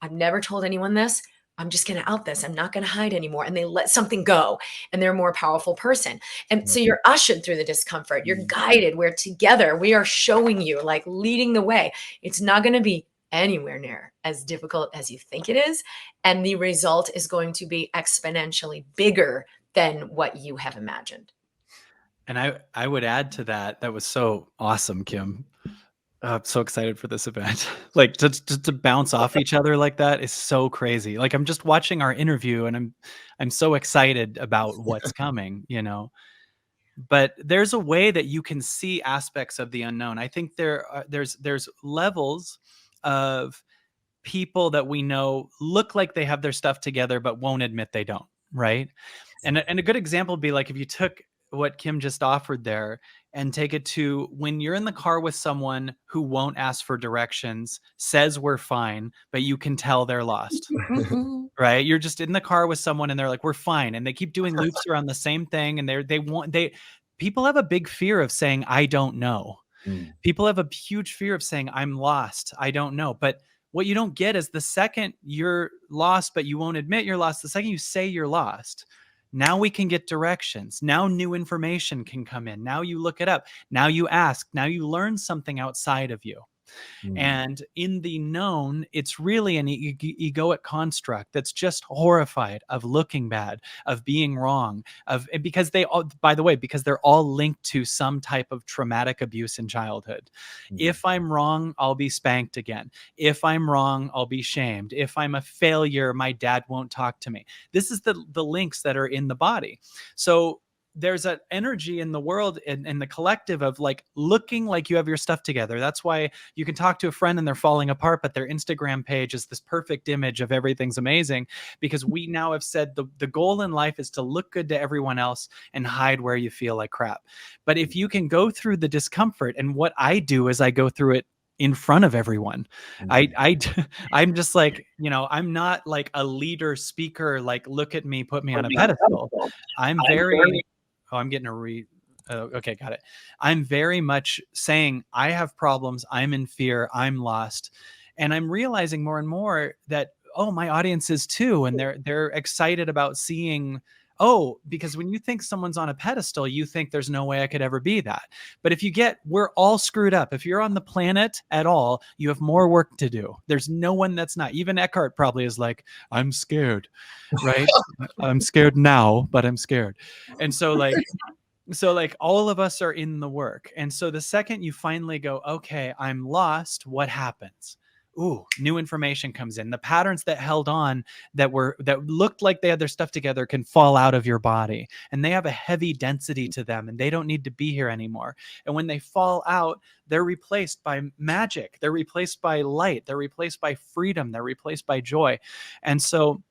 I've never told anyone this. I'm just going to out this. I'm not going to hide anymore. And they let something go, and they're a more powerful person. And so you're ushered through the discomfort. You're guided. We're together. We are showing you, like, leading the way. It's not going to be anywhere near as difficult as you think it is. And the result is going to be exponentially bigger than what you have imagined. And I would add to that. That was so awesome, Kim. I'm so excited for this event. Like to bounce off each other like that is so crazy. Like I'm just watching our interview and I'm so excited about what's coming, you know. But there's a way that you can see aspects of the unknown. I think there's levels of people that we know look like they have their stuff together but won't admit they don't, right? And a good example would be like if you took what Kim just offered there and take it to when you're in the car with someone who won't ask for directions, says we're fine, but you can tell they're lost. Right? You're just in the car with someone and they're like, we're fine. And they keep doing loops around the same thing. And people have a big fear of saying, I don't know. People have a huge fear of saying, I'm lost. I don't know. But what you don't get is the second you're lost, but you won't admit you're lost, the second you say you're lost, now we can get directions. Now new information can come in. Now you look it up. Now you ask. Now you learn something outside of you. And in the known, it's really an egoic construct that's just horrified of looking bad, of being wrong, because they all, by the way, because they're all linked to some type of traumatic abuse in childhood. If I'm wrong, I'll be spanked again. If I'm wrong, I'll be shamed. If I'm a failure, my dad won't talk to me. This is the links that are in the body. So there's an energy in the world and the collective of like looking like you have your stuff together. That's why you can talk to a friend and they're falling apart, but their Instagram page is this perfect image of everything's amazing, because we now have said the goal in life is to look good to everyone else and hide where you feel like crap. But if you can go through the discomfort, and what I do is I go through it in front of everyone. I'm just like, you know, I'm not like a leader speaker, like look at me, put me on a pedestal. I'm very I'm getting okay, got it. I'm very much saying I have problems. I'm in fear. I'm lost. And I'm realizing more and more that, oh, my audience is too. And they're excited about seeing, because when you think someone's on a pedestal, you think there's no way I could ever be that. But if we're all screwed up. If you're on the planet at all, you have more work to do. There's no one that's not. Even Eckhart probably is like, I'm scared, right? I'm scared now, but I'm scared. And so like all of us are in the work. And so the second you finally go, okay, I'm lost, what happens? Ooh, new information comes in. The patterns that held on that looked like they had their stuff together can fall out of your body, and they have a heavy density to them, and they don't need to be here anymore. And when they fall out, they're replaced by magic. They're replaced by light. They're replaced by freedom. They're replaced by joy. And so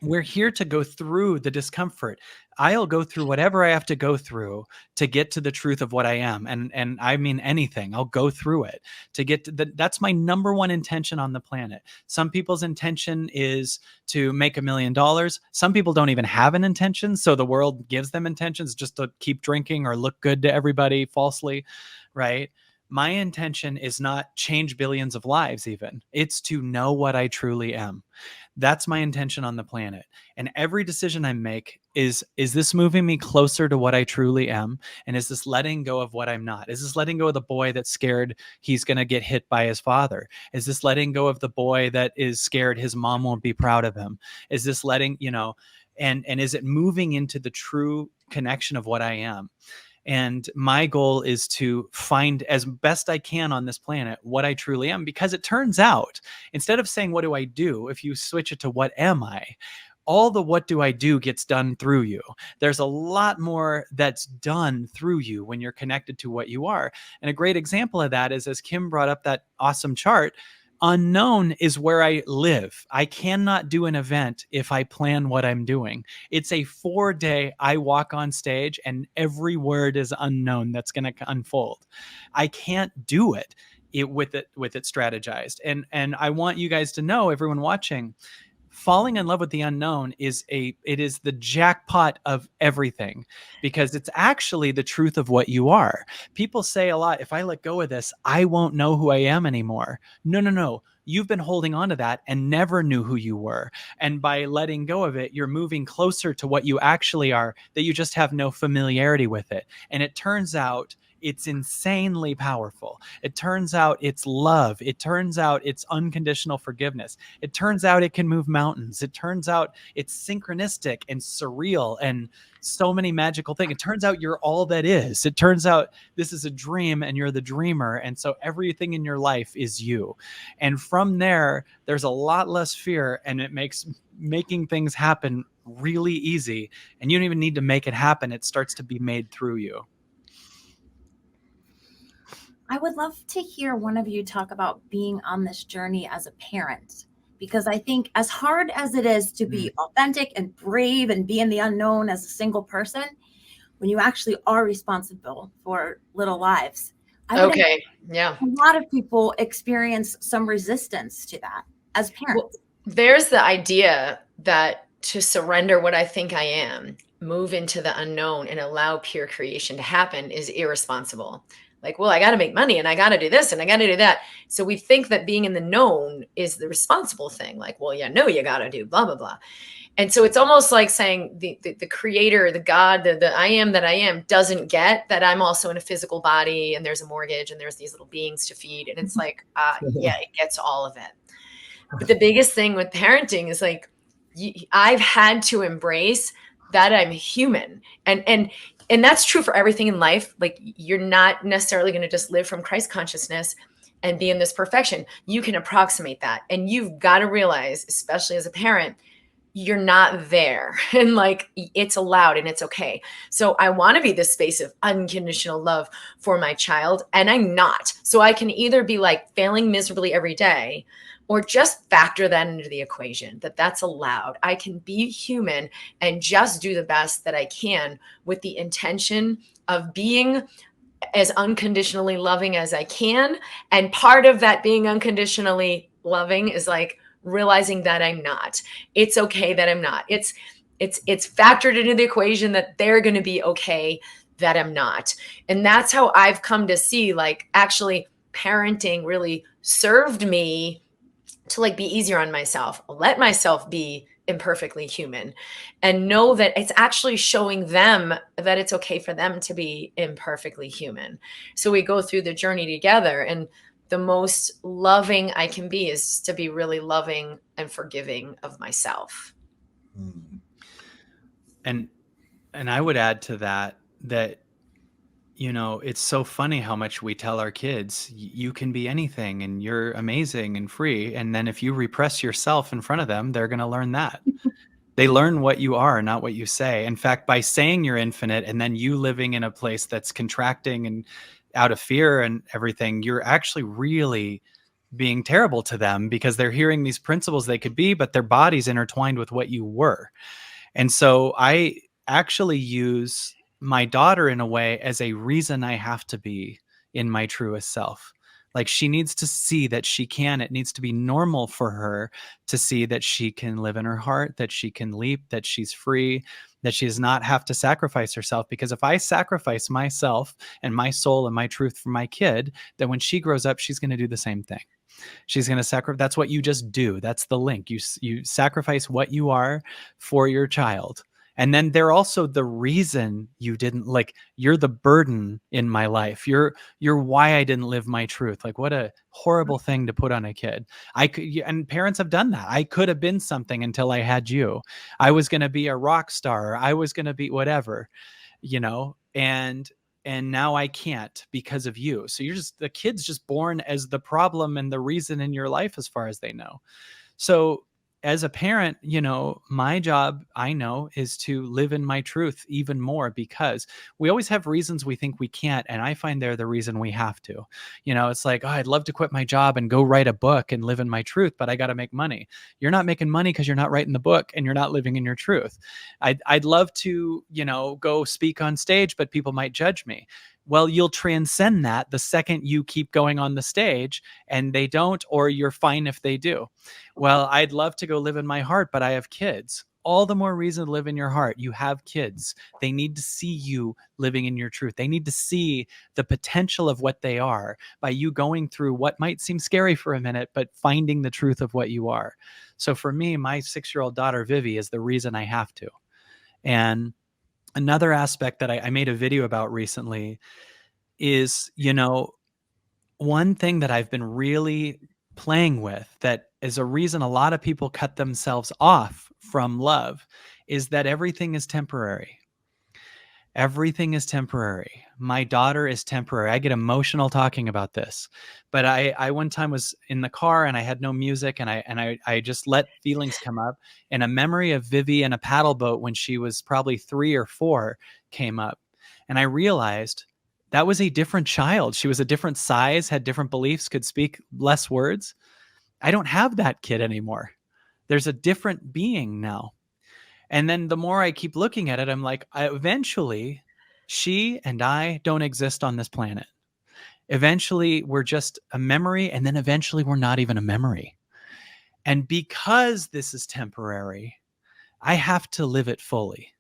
we're here to go through the discomfort. I'll go through whatever I have to go through to get to the truth of what I am. And I mean anything, I'll go through it to get to that's my number one intention on the planet. Some people's intention is to make $1 million. Some people don't even have an intention. So the world gives them intentions just to keep drinking or look good to everybody falsely, right? My intention is not change billions of lives even. It's to know what I truly am. That's my intention on the planet. And every decision I make is this moving me closer to what I truly am? And is this letting go of what I'm not? Is this letting go of the boy that's scared he's going to get hit by his father? Is this letting go of the boy that is scared his mom won't be proud of him? Is this letting, and is it moving into the true connection of what I am? And my goal is to find as best I can on this planet what I truly am, because it turns out, instead of saying, what do I do? If you switch it to what am I? All the what do I do gets done through you. There's a lot more that's done through you when you're connected to what you are. And a great example of that is, as Kim brought up that awesome chart, unknown is where I live. I cannot do an event if I plan what I'm doing. It's a 4-day, I walk on stage and every word is unknown that's going to unfold. I can't do it with it strategized. And I want you guys to know, everyone watching, falling in love with the unknown is the jackpot of everything, because it's actually the truth of what you are. People say a lot, if I let go of this, I won't know who I am anymore. No. You've been holding on to that and never knew who you were. And by letting go of it, you're moving closer to what you actually are, that you just have no familiarity with it. And it turns out it's insanely powerful. It turns out it's love. It turns out it's unconditional forgiveness. It turns out it can move mountains. It turns out it's synchronistic and surreal and so many magical things. It turns out you're all that is. It turns out this is a dream and you're the dreamer. And so everything in your life is you. And from there, there's a lot less fear, and it makes making things happen really easy. And you don't even need to make it happen. It starts to be made through you. I would love to hear one of you talk about being on this journey as a parent, because I think as hard as it is to be authentic and brave and be in the unknown as a single person, when you actually are responsible for little lives, a lot of people experience some resistance to that as parents. Well, there's the idea that to surrender what I think I am, move into the unknown and allow pure creation to happen is irresponsible. Like, well, I got to make money and I got to do this and I got to do that. So we think that being in the known is the responsible thing. Like, well, yeah, no, you got to do blah, blah, blah. And so it's almost like saying the creator, the God, the I am that I am doesn't get that I'm also in a physical body and there's a mortgage and there's these little beings to feed. And it's like, yeah, it gets all of it. But the biggest thing with parenting is like, I've had to embrace that I'm human. And that's true for everything in life. Like, you're not necessarily going to just live from Christ consciousness and be in this perfection. You can approximate that. And you've got to realize, especially as a parent, you're not there. And like, it's allowed and it's okay. So I want to be this space of unconditional love for my child, and I'm not. So I can either be like failing miserably every day, or just factor that into the equation, that's allowed. I can be human and just do the best that I can with the intention of being as unconditionally loving as I can. And part of that being unconditionally loving is like realizing that I'm not. It's okay that I'm not. It's factored into the equation that they're going to be okay that I'm not. And that's how I've come to see, like, actually parenting really served me to like be easier on myself, let myself be imperfectly human, and know that it's actually showing them that it's okay for them to be imperfectly human. So we go through the journey together, and the most loving I can be is to be really loving and forgiving of myself. And I would add to that, it's so funny how much we tell our kids, you can be anything and you're amazing and free. And then if you repress yourself in front of them, they're going to learn that. They learn what you are, not what you say. In fact, by saying you're infinite and then you living in a place that's contracting and out of fear and everything, you're actually really being terrible to them because they're hearing these principles they could be, but their body's intertwined with what you were. And so I actually use my daughter in a way as a reason I have to be in my truest self. Like, she needs to see that she can. It needs to be normal for her to see that she can live in her heart, that she can leap, that she's free, that she does not have to sacrifice herself. Because if I sacrifice myself and my soul and my truth for my kid, then when she grows up, she's going to do the same thing. She's going to sacrifice. That's what you just do. That's the link. You sacrifice what you are for your child. And then they're also the reason you didn't, like, you're the burden in my life. You're why I didn't live my truth. Like, what a horrible thing to put on a kid. And parents have done that. I could have been something until I had you. I was going to be a rock star. I was going to be whatever, and now I can't because of you. So the kid's just born as the problem and the reason in your life as far as they know. So as a parent, my job, I know, is to live in my truth even more, because we always have reasons we think we can't. And I find they're the reason we have to. It's like, oh, I'd love to quit my job and go write a book and live in my truth, but I got to make money. You're not making money because you're not writing the book and you're not living in your truth. I'd love to, go speak on stage, but people might judge me. Well, you'll transcend that the second you keep going on the stage and they don't, or you're fine if they do. Well, I'd love to go live in my heart, but I have kids. All the more reason to live in your heart. You have kids. They need to see you living in your truth. They need to see the potential of what they are by you going through what might seem scary for a minute, but finding the truth of what you are. So for me, my 6-year-old daughter, Vivi, is the reason I have to. And another aspect that I made a video about recently is, one thing that I've been really playing with that is a reason a lot of people cut themselves off from love is that everything is temporary. Everything is temporary. My daughter is temporary. I get emotional talking about this, but I one time was in the car and I had no music, and I just let feelings come up, and a memory of Vivi in a paddle boat when she was probably 3 or 4 came up, and I realized that was a different child. She was a different size, had different beliefs, could speak less words. I don't have that kid anymore. There's a different being now. And then the more I keep looking at it, I'm like, eventually she and I don't exist on this planet. Eventually we're just a memory, and then eventually we're not even a memory. And because this is temporary, I have to live it fully.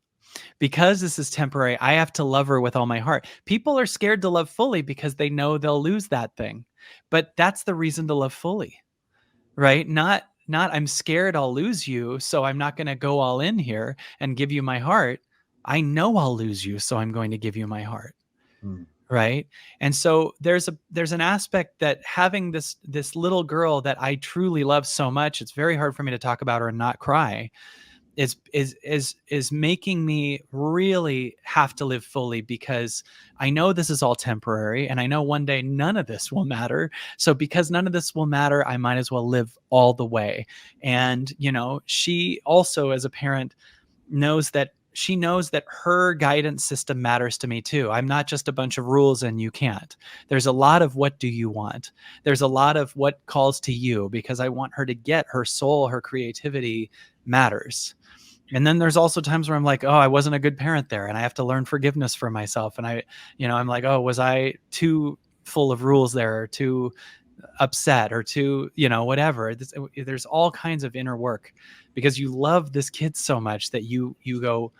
Because this is temporary, I have to love her with all my heart. People are scared to love fully because they know they'll lose that thing. But that's the reason to love fully, right? Not I'm scared I'll lose you, so I'm not going to go all in here and give you my heart. I know I'll lose you, so I'm going to give you my heart. Right? And so there's an aspect that having this little girl that I truly love so much, it's very hard for me to talk about her and not cry, is making me really have to live fully, because I know this is all temporary, and I know one day none of this will matter. So because none of this will matter, I might as well live all the way. And, she also, as a parent, knows that her guidance system matters to me too. I'm not just a bunch of rules and you can't. There's a lot of what do you want? There's a lot of what calls to you, because I want her to get her soul, her creativity matters. And then there's also times where I'm like, oh, I wasn't a good parent there, and I have to learn forgiveness for myself. And I'm like, oh, was I too full of rules there, or too upset, or too, whatever. There's all kinds of inner work, because you love this kid so much that you go,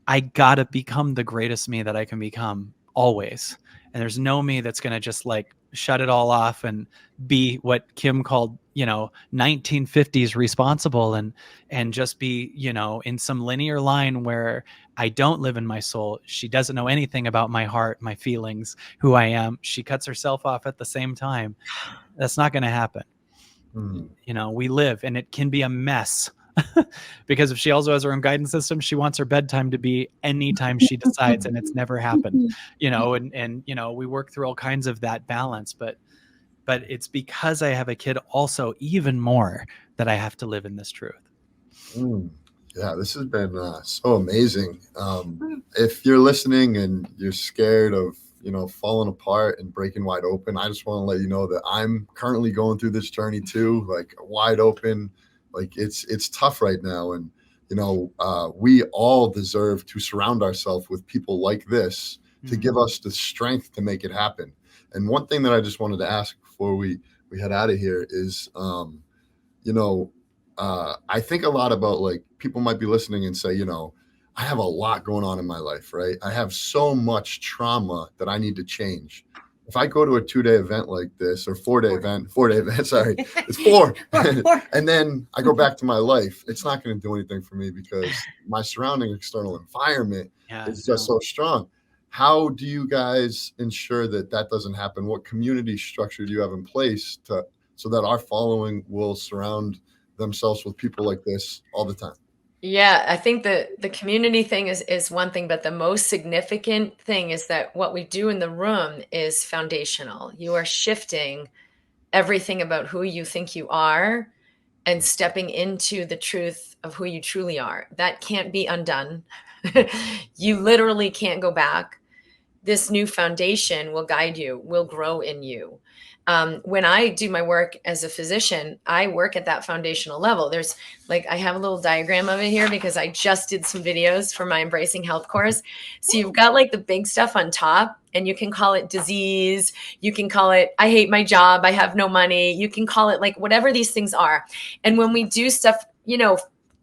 I gotta become the greatest me that I can become always. And there's no me that's going to just like shut it all off and be what Kim called, 1950s responsible, and just be, in some linear line where I don't live in my soul. She doesn't know anything about my heart, my feelings, who I am. She cuts herself off at the same time. That's not going to happen. We live, and it can be a mess. Because if she also has her own guidance system, she wants her bedtime to be anytime she decides, and it's never happened, and we work through all kinds of that balance, but it's because I have a kid also even more that I have to live in this truth. Yeah, this has been so amazing. If you're listening and you're scared of falling apart and breaking wide open, I just want to let you know that I'm currently going through this journey too, like wide open. Like it's tough right now. And, we all deserve to surround ourselves with people like this to give us the strength to make it happen. And one thing that I just wanted to ask before we head out of here is, I think a lot about, like, people might be listening and say, I have a lot going on in my life, right? I have so much trauma that I need to change. If I go to a 2-day event like this, or 4-day event, sorry, it's 4. And then I go back to my life, it's not going to do anything for me because my surrounding external environment is just so strong. How do you guys ensure that doesn't happen? What community structure do you have in place so that our following will surround themselves with people like this all the time? Yeah, I think the community thing is one thing, but the most significant thing is that what we do in the room is foundational. You are shifting everything about who you think you are and stepping into the truth of who you truly are. That can't be undone. You literally can't go back. This new foundation will guide you, will grow in you. When I do my work as a physician, I work at that foundational level. There's I have a little diagram of it here because I just did some videos for my Embracing Health course. So you've got the big stuff on top, and you can call it disease. You can call it, I hate my job, I have no money. You can call it whatever these things are. And when we do stuff,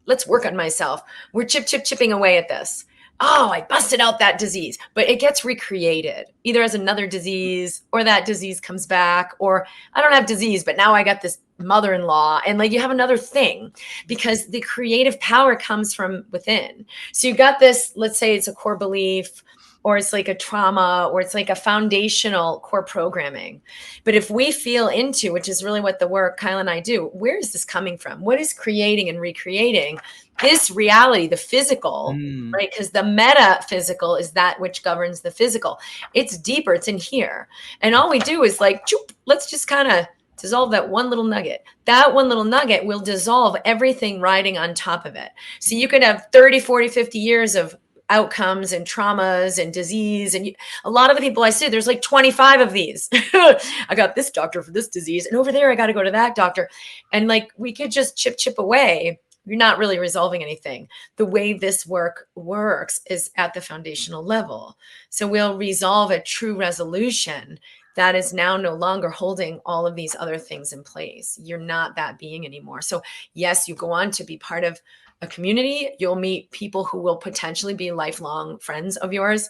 let's work on myself. We're chipping away at this. Oh, I busted out that disease, but it gets recreated either as another disease, or that disease comes back, or I don't have disease, but now I got this mother-in-law, and you have another thing, because the creative power comes from within. So you got this, let's say it's a core belief, or it's a trauma, or it's a foundational core programming. But if we feel into, which is really what the work Kyle and I do, where is this coming from? What is creating and recreating this reality, the physical, right? Because the metaphysical is that which governs the physical. It's deeper, it's in here. And all we do is let's just kind of dissolve that one little nugget. That one little nugget will dissolve everything riding on top of it. So you could have 30, 40, 50 years of outcomes and traumas and disease. And a lot of the people I see, there's 25 of these. I got this doctor for this disease, and over there, I got to go to that doctor. And we could just chip away. You're not really resolving anything. The way this work works is at the foundational level. So we'll resolve a true resolution that is now no longer holding all of these other things in place. You're not that being anymore. So yes, you go on to be part of a community. You'll meet people who will potentially be lifelong friends of yours.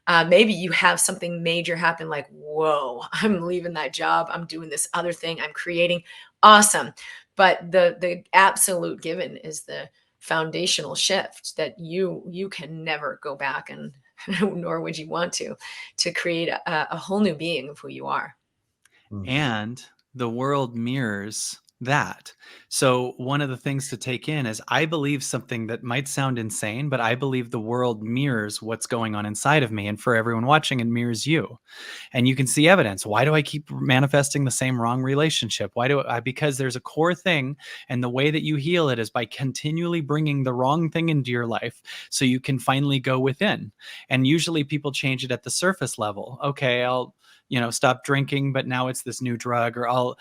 Maybe you have something major happen, whoa, I'm leaving that job. I'm doing this other thing. I'm creating. Awesome. But the absolute given is the foundational shift that you can never go back, and nor would you want to create a whole new being of who you are. And the world mirrors that. So one of the things to take in is, I believe something that might sound insane, but I believe the world mirrors what's going on inside of me, and for everyone watching, it mirrors you. And you can see evidence. Why do I keep manifesting the same wrong relationship? Why do I? Because there's a core thing, and the way that you heal it is by continually bringing the wrong thing into your life, so you can finally go within. And usually people change it at the surface level. Okay, I'll stop drinking, but now it's this new drug, or I'll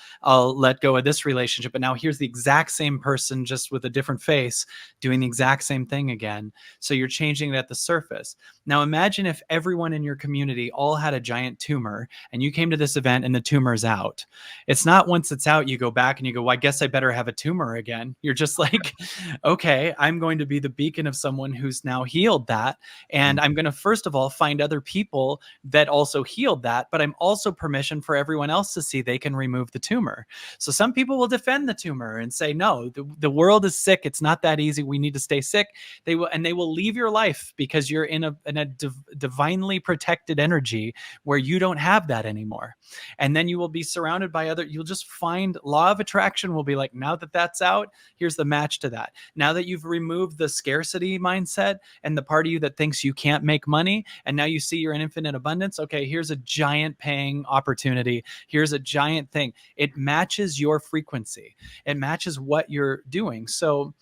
let go of this relationship, but now here's the exact same person, just with a different face, doing the exact same thing again. So you're changing it at the surface. Now imagine if everyone in your community all had a giant tumor, and you came to this event and the tumor's out. It's not once it's out, you go back and you go, well, I guess I better have a tumor again. You're just okay, I'm going to be the beacon of someone who's now healed that. And I'm going to, first of all, find other people that also healed that, but I'm also permission for everyone else to see they can remove the tumor. So some people will defend the tumor and say, no, the world is sick. It's not that easy. We need to stay sick. They will leave your life because you're in a divinely protected energy where you don't have that anymore. And then you will be surrounded by you'll just find law of attraction will be now that that's out, here's the match to that. Now that you've removed the scarcity mindset and the part of you that thinks you can't make money, and now you see you're in infinite abundance, okay, here's a giant paying opportunity. Here's a giant thing. It matches your frequency. It matches what you're doing. So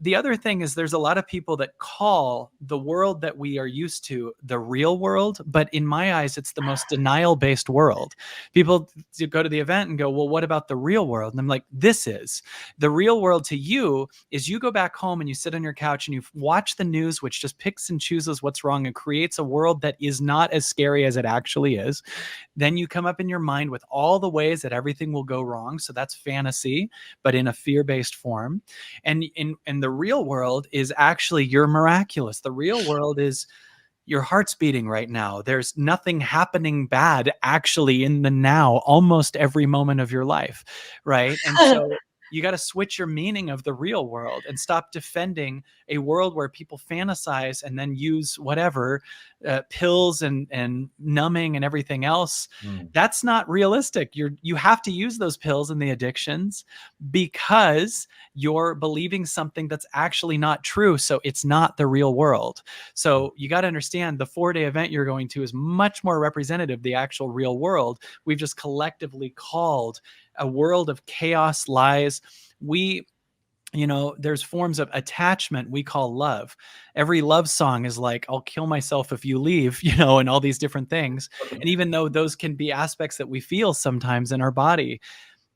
the other thing is there's a lot of people that call the world that we are used to the real world, but in my eyes, it's the most denial-based world. People go to the event and go, well, what about the real world? And I'm like, this is. The real world to you is you go back home and you sit on your couch and you watch the news, which just picks and chooses what's wrong and creates a world that is not as scary as it actually is. Then you come up in your mind with all the ways that everything will go wrong. So that's fantasy, but in a fear-based form. And in the real world is actually you're miraculous. The real world is your heart's beating right now. There's nothing happening bad actually in the now, almost every moment of your life, right? And so you got to switch your meaning of the real world and stop defending a world where people fantasize and then use whatever pills and numbing and everything else. That's not realistic. You have to use those pills and the addictions because you're believing something that's actually not true. So it's not the real world. So you got to understand the 4-day event you're going to is much more representative of the actual real world. We've just collectively called a world of chaos, lies. There's forms of attachment we call love. Every love song is like, I'll kill myself if you leave, and all these different things. And even though those can be aspects that we feel sometimes in our body,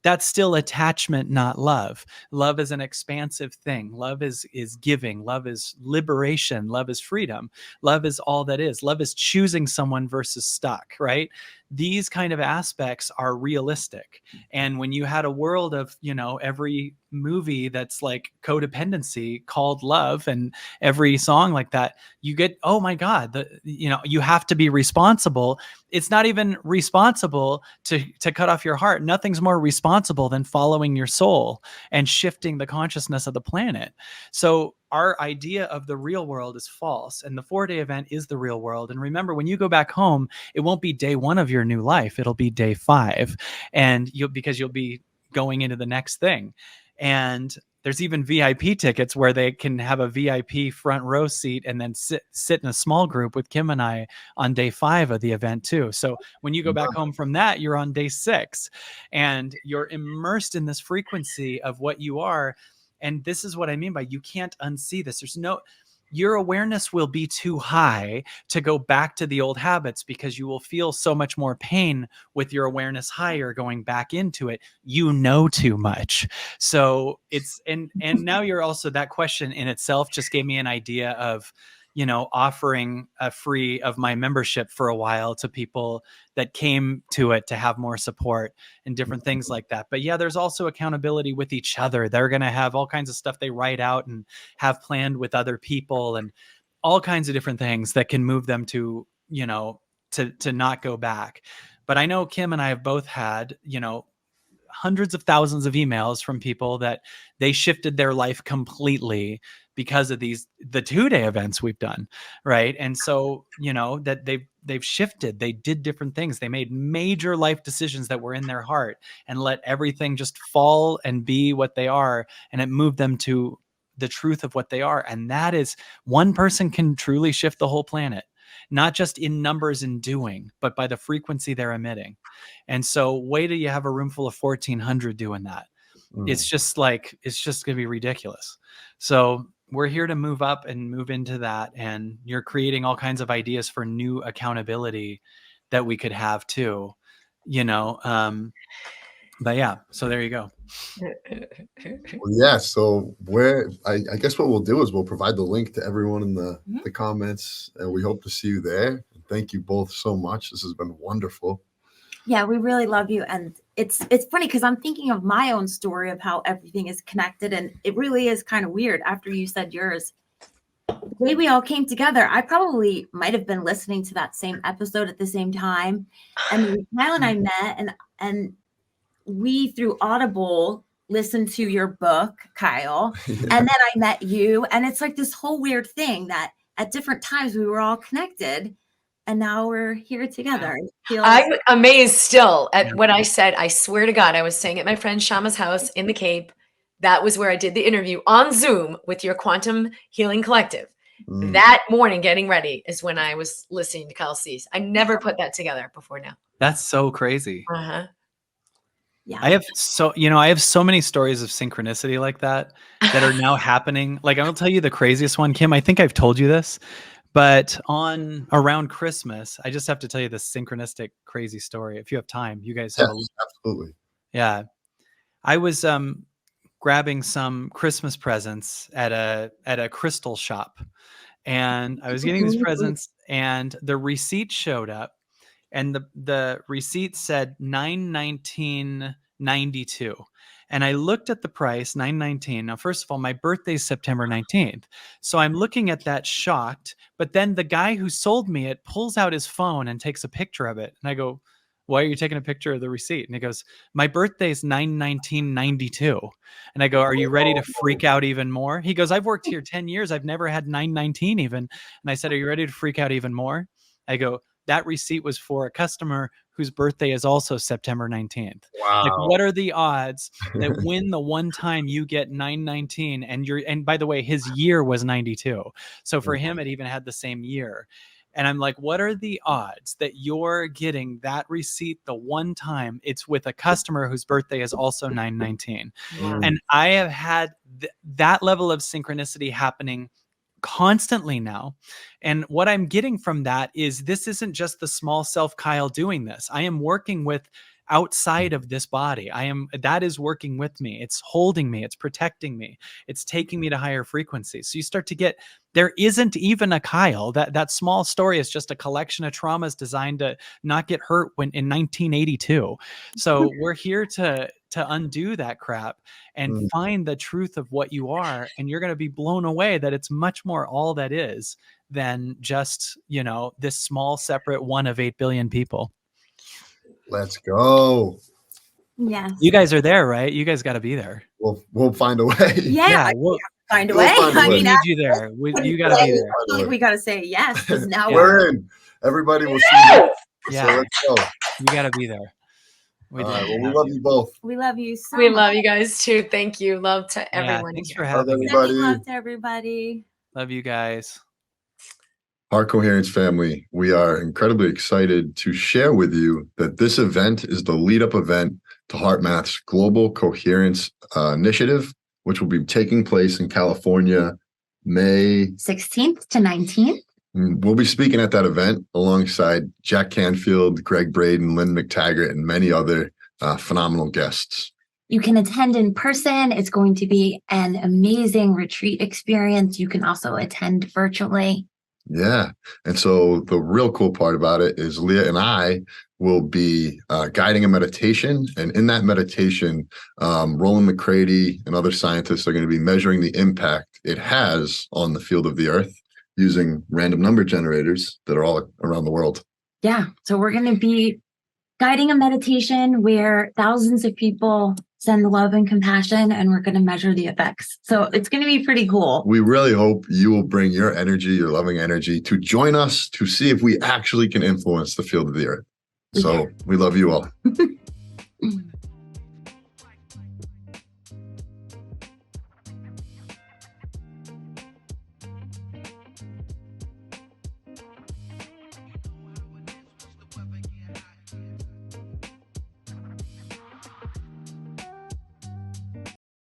that's still attachment, not love. Love is an expansive thing. Love is giving. Love is liberation. Love is freedom. Love is all that is. Love is choosing someone versus stuck, right? These kind of aspects are realistic. And when you had a world of, every movie that's like codependency called love and every song like that, you get, oh my God, you have to be responsible. It's not even responsible to cut off your heart. Nothing's more responsible than following your soul and shifting the consciousness of the planet. So our idea of the real world is false, and the 4-day event is the real world. And remember, when you go back home, it won't be day 1 of your new life. It'll be day 5, and because you'll be going into the next thing. And there's even VIP tickets where they can have a VIP front row seat and then sit in a small group with Kim and I on day 5 of the event too. So when you go back home from that, you're on day 6 and you're immersed in this frequency of what you are. And this is what I mean by you can't unsee this. Your awareness will be too high to go back to the old habits because you will feel so much more pain with your awareness higher going back into it. You know too much. So it's, and now you're also, that question in itself just gave me an idea of, offering a free of my membership for a while to people that came to it to have more support and different things like that. But yeah, there's also accountability with each other. They're going to have all kinds of stuff they write out and have planned with other people and all kinds of different things that can move them to, to not go back. But I know Kim and I have both had, hundreds of thousands of emails from people that they shifted their life completely because of the 2-day events we've done. Right. And so, that they've shifted, they did different things. They made major life decisions that were in their heart and let everything just fall and be what they are. And it moved them to the truth of what they are. And that is, one person can truly shift the whole planet, not just in numbers and doing, but by the frequency they're emitting. And so wait till you have a room full of 1,400 doing that. It's just going to be ridiculous. So we're here to move up and move into that. And you're creating all kinds of ideas for new accountability that we could have too, but yeah, so there you go. Well, yeah, so I guess what we'll do is we'll provide the link to everyone in the comments, and we hope to see you there. Thank you both so much. This has been wonderful. Yeah, we really love you. And it's funny because I'm thinking of my own story of how everything is connected. And it really is kind of weird after you said yours. The way we all came together, I probably might have been listening to that same episode at the same time. And Kyle and I met and we through Audible listened to your book, Kyle. And then I met you. And it's like this whole weird thing that at different times we were all connected. And now we're here together. I'm amazed still at what I said. I swear to God, I was staying at my friend Shama's house in the Cape. That was where I did the interview on Zoom with your Quantum Healing Collective. That morning, getting ready, is when I was listening to Kyle Cease. I never put that together before now. That's so crazy. Yeah. I have so many stories of synchronicity like that are now happening. Like, I'll tell you the craziest one, Kim. I think I've told you this, but around Christmas, I just have to tell you this synchronistic crazy story. If you have time, you guys have Yes, absolutely. yeah. I was grabbing some Christmas presents at a crystal shop, and I was getting these presents, and the receipt showed up, and the receipt said $919.92, and I looked at the price, $919. Now, first of all, my birthday's September 19th, so I'm looking at that shocked. But then the guy who sold me it pulls out his phone and takes a picture of it, and I go, "Why are you taking a picture of the receipt?" And he goes, "My birthday's 9/19/92." And I go, "Are you ready to freak out even more?" He goes, "I've worked here 10 years. I've never had 9/19 even." And I said, "Are you ready to freak out even more?" I go, "That receipt was for a customer whose birthday is also September 19th. Like, Wow. what are the odds that when the one time you get 9/19 and by the way, his year was 92. So for him, it even had the same year. And I'm like, what are the odds that you're getting that receipt the one time it's with a customer whose birthday is also 9/19? Mm. And I have had that level of synchronicity happening constantly now. And what I'm getting from that is this isn't just the small self Kyle doing this. I am working with outside of this body. That is working with me. It's holding me. It's protecting me. It's taking me to higher frequencies. So you start to get, there isn't even a Kyle. That small story is just a collection of traumas designed to not get hurt in 1982. So we're here to undo that crap and find the truth of what you are. And you're going to be blown away that it's much more all that is than just, this small separate one of 8 billion people. Let's go. Yes. You guys are there, right? You guys got to be there. We'll find a way. Yeah. We'll Find a We'll way. find a I way. we mean, need you there. You got to be there. I feel like we got to say yes because now We're in. Everybody will see you. Yeah. So let's go. You got to be there. All right. Well, we love you both. we love you so We much. love you guys too. Thank you. Love to Yeah, everyone. thanks here. for Love having me. everybody. Sending love to everybody. Love you guys. Heart Coherence family, we are incredibly excited to share with you that this event is the lead-up event to HeartMath's Global Coherence Initiative, which will be taking place in California, May 16th to 19th. We'll be speaking at that event alongside Jack Canfield, Gregg Braden, Lynn McTaggart, and many other phenomenal guests. You can attend in person. It's going to be an amazing retreat experience. You can also attend virtually. Yeah. And so the real cool part about it is Leah and I will be guiding a meditation. And in that meditation, Roland McCready and other scientists are going to be measuring the impact it has on the field of the earth using random number generators that are all around the world. Yeah. So we're going to be guiding a meditation where thousands of people send love and compassion, and we're going to measure the effects. So it's going to be pretty cool. We really hope you will bring your energy, your loving energy, to join us to see if we actually can influence the field of the earth. So we love you all.